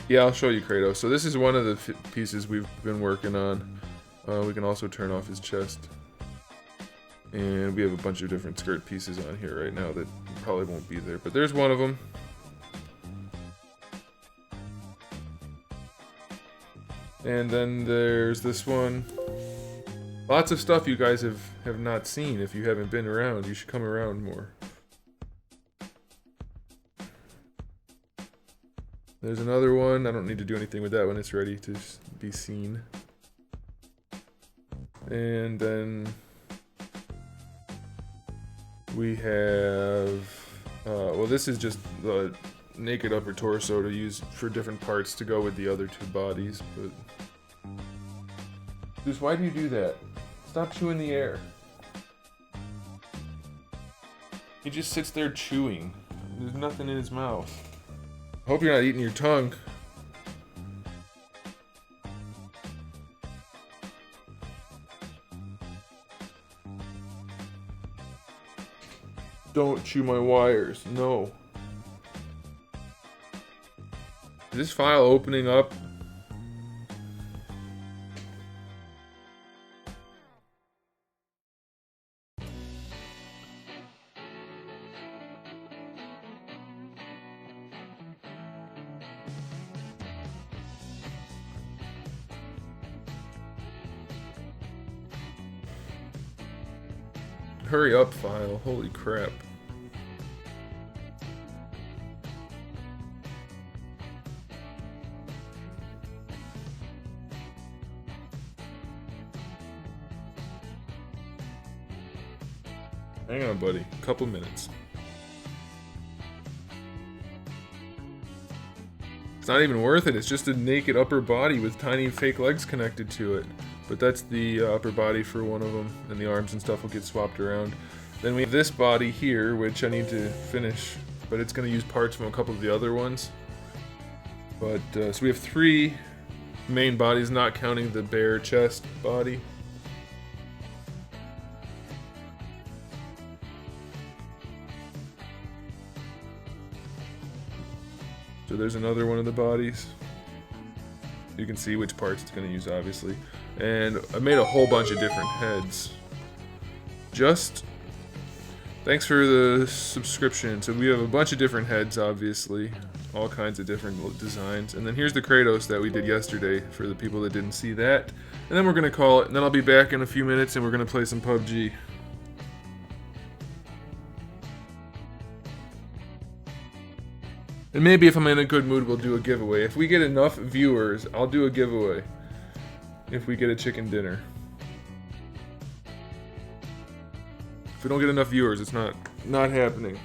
Yeah, I'll show you Kratos. So this is one of the pieces we've been working on. We can also turn off his chest. And we have a bunch of different skirt pieces on here right now that probably won't be there. But there's one of them. And then there's this one. Lots of stuff you guys have not seen. If you haven't been around, you should come around more. There's another one. I don't need to do anything with that one. It's ready to be seen. And then we have... well, this is just the naked upper torso to use for different parts to go with the other two bodies, but... Zeus, why do you do that? Stop chewing the air. He just sits there chewing. There's nothing in his mouth. Hope you're not eating your tongue. Don't chew my wires. No. Is this file opening up? Hurry up, file. Holy crap. Hang on, buddy. Couple minutes. It's not even worth it. It's just a naked upper body with tiny fake legs connected to it. But that's the upper body for one of them, and the arms and stuff will get swapped around. Then we have this body here, which I need to finish, but it's going to use parts from a couple of the other ones. But so we have 3 main bodies, not counting the bare chest body. So there's another one of the bodies. You can see which parts it's going to use, obviously. And I made a whole bunch of different heads. Just thanks for the subscription. So we have a bunch of different heads, obviously. All kinds of different designs. And then here's the Kratos that we did yesterday for the people that didn't see that. And then we're going to call it. And then I'll be back in a few minutes and we're going to play some PUBG. And maybe if I'm in a good mood, we'll do a giveaway. If we get enough viewers, I'll do a giveaway. If we get a chicken dinner. If we don't get enough viewers, it's not happening.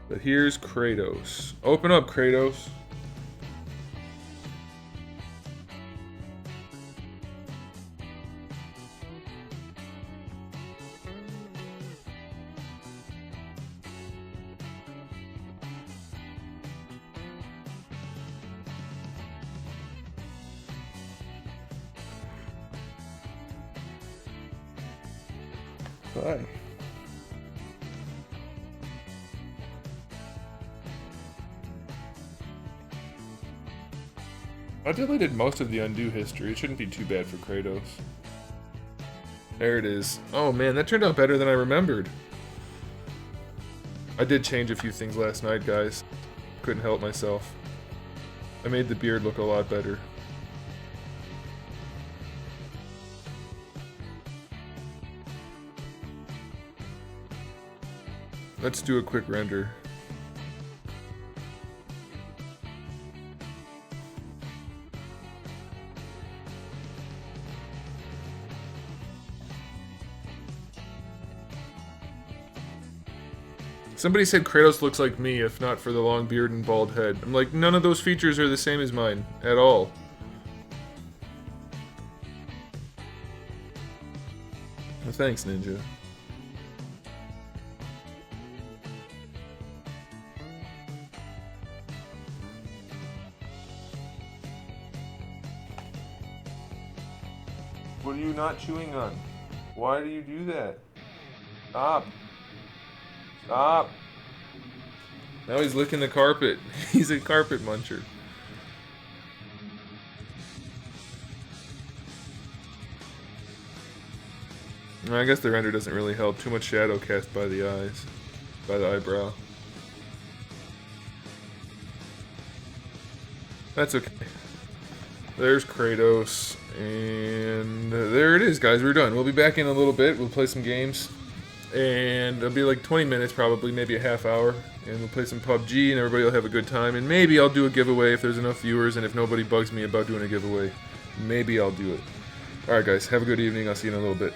But here's Kratos. Open up, Kratos. Hi. I deleted most of the undo history. It shouldn't be too bad for Kratos. There it is. Oh man, that turned out better than I remembered. I did change a few things last night, guys. Couldn't help myself. I made the beard look a lot better. Let's do a quick render. Somebody said Kratos looks like me, if not for the long beard and bald head. I'm like, none of those features are the same as mine, at all. Well, thanks, Ninja. What are you not chewing on? Why do you do that? Stop. Stop. Now he's licking the carpet. He's a carpet muncher. I guess the render doesn't really help. Too much shadow cast by the eyes. By the eyebrow. That's okay. There's Kratos. And there it is, guys. We're done. We'll be back in a little bit. We'll play some games. And it'll be like 20 minutes probably, maybe a half hour. And we'll play some PUBG and everybody will have a good time. And maybe I'll do a giveaway if there's enough viewers and if nobody bugs me about doing a giveaway. Maybe I'll do it. Alright guys, have a good evening. I'll see you in a little bit.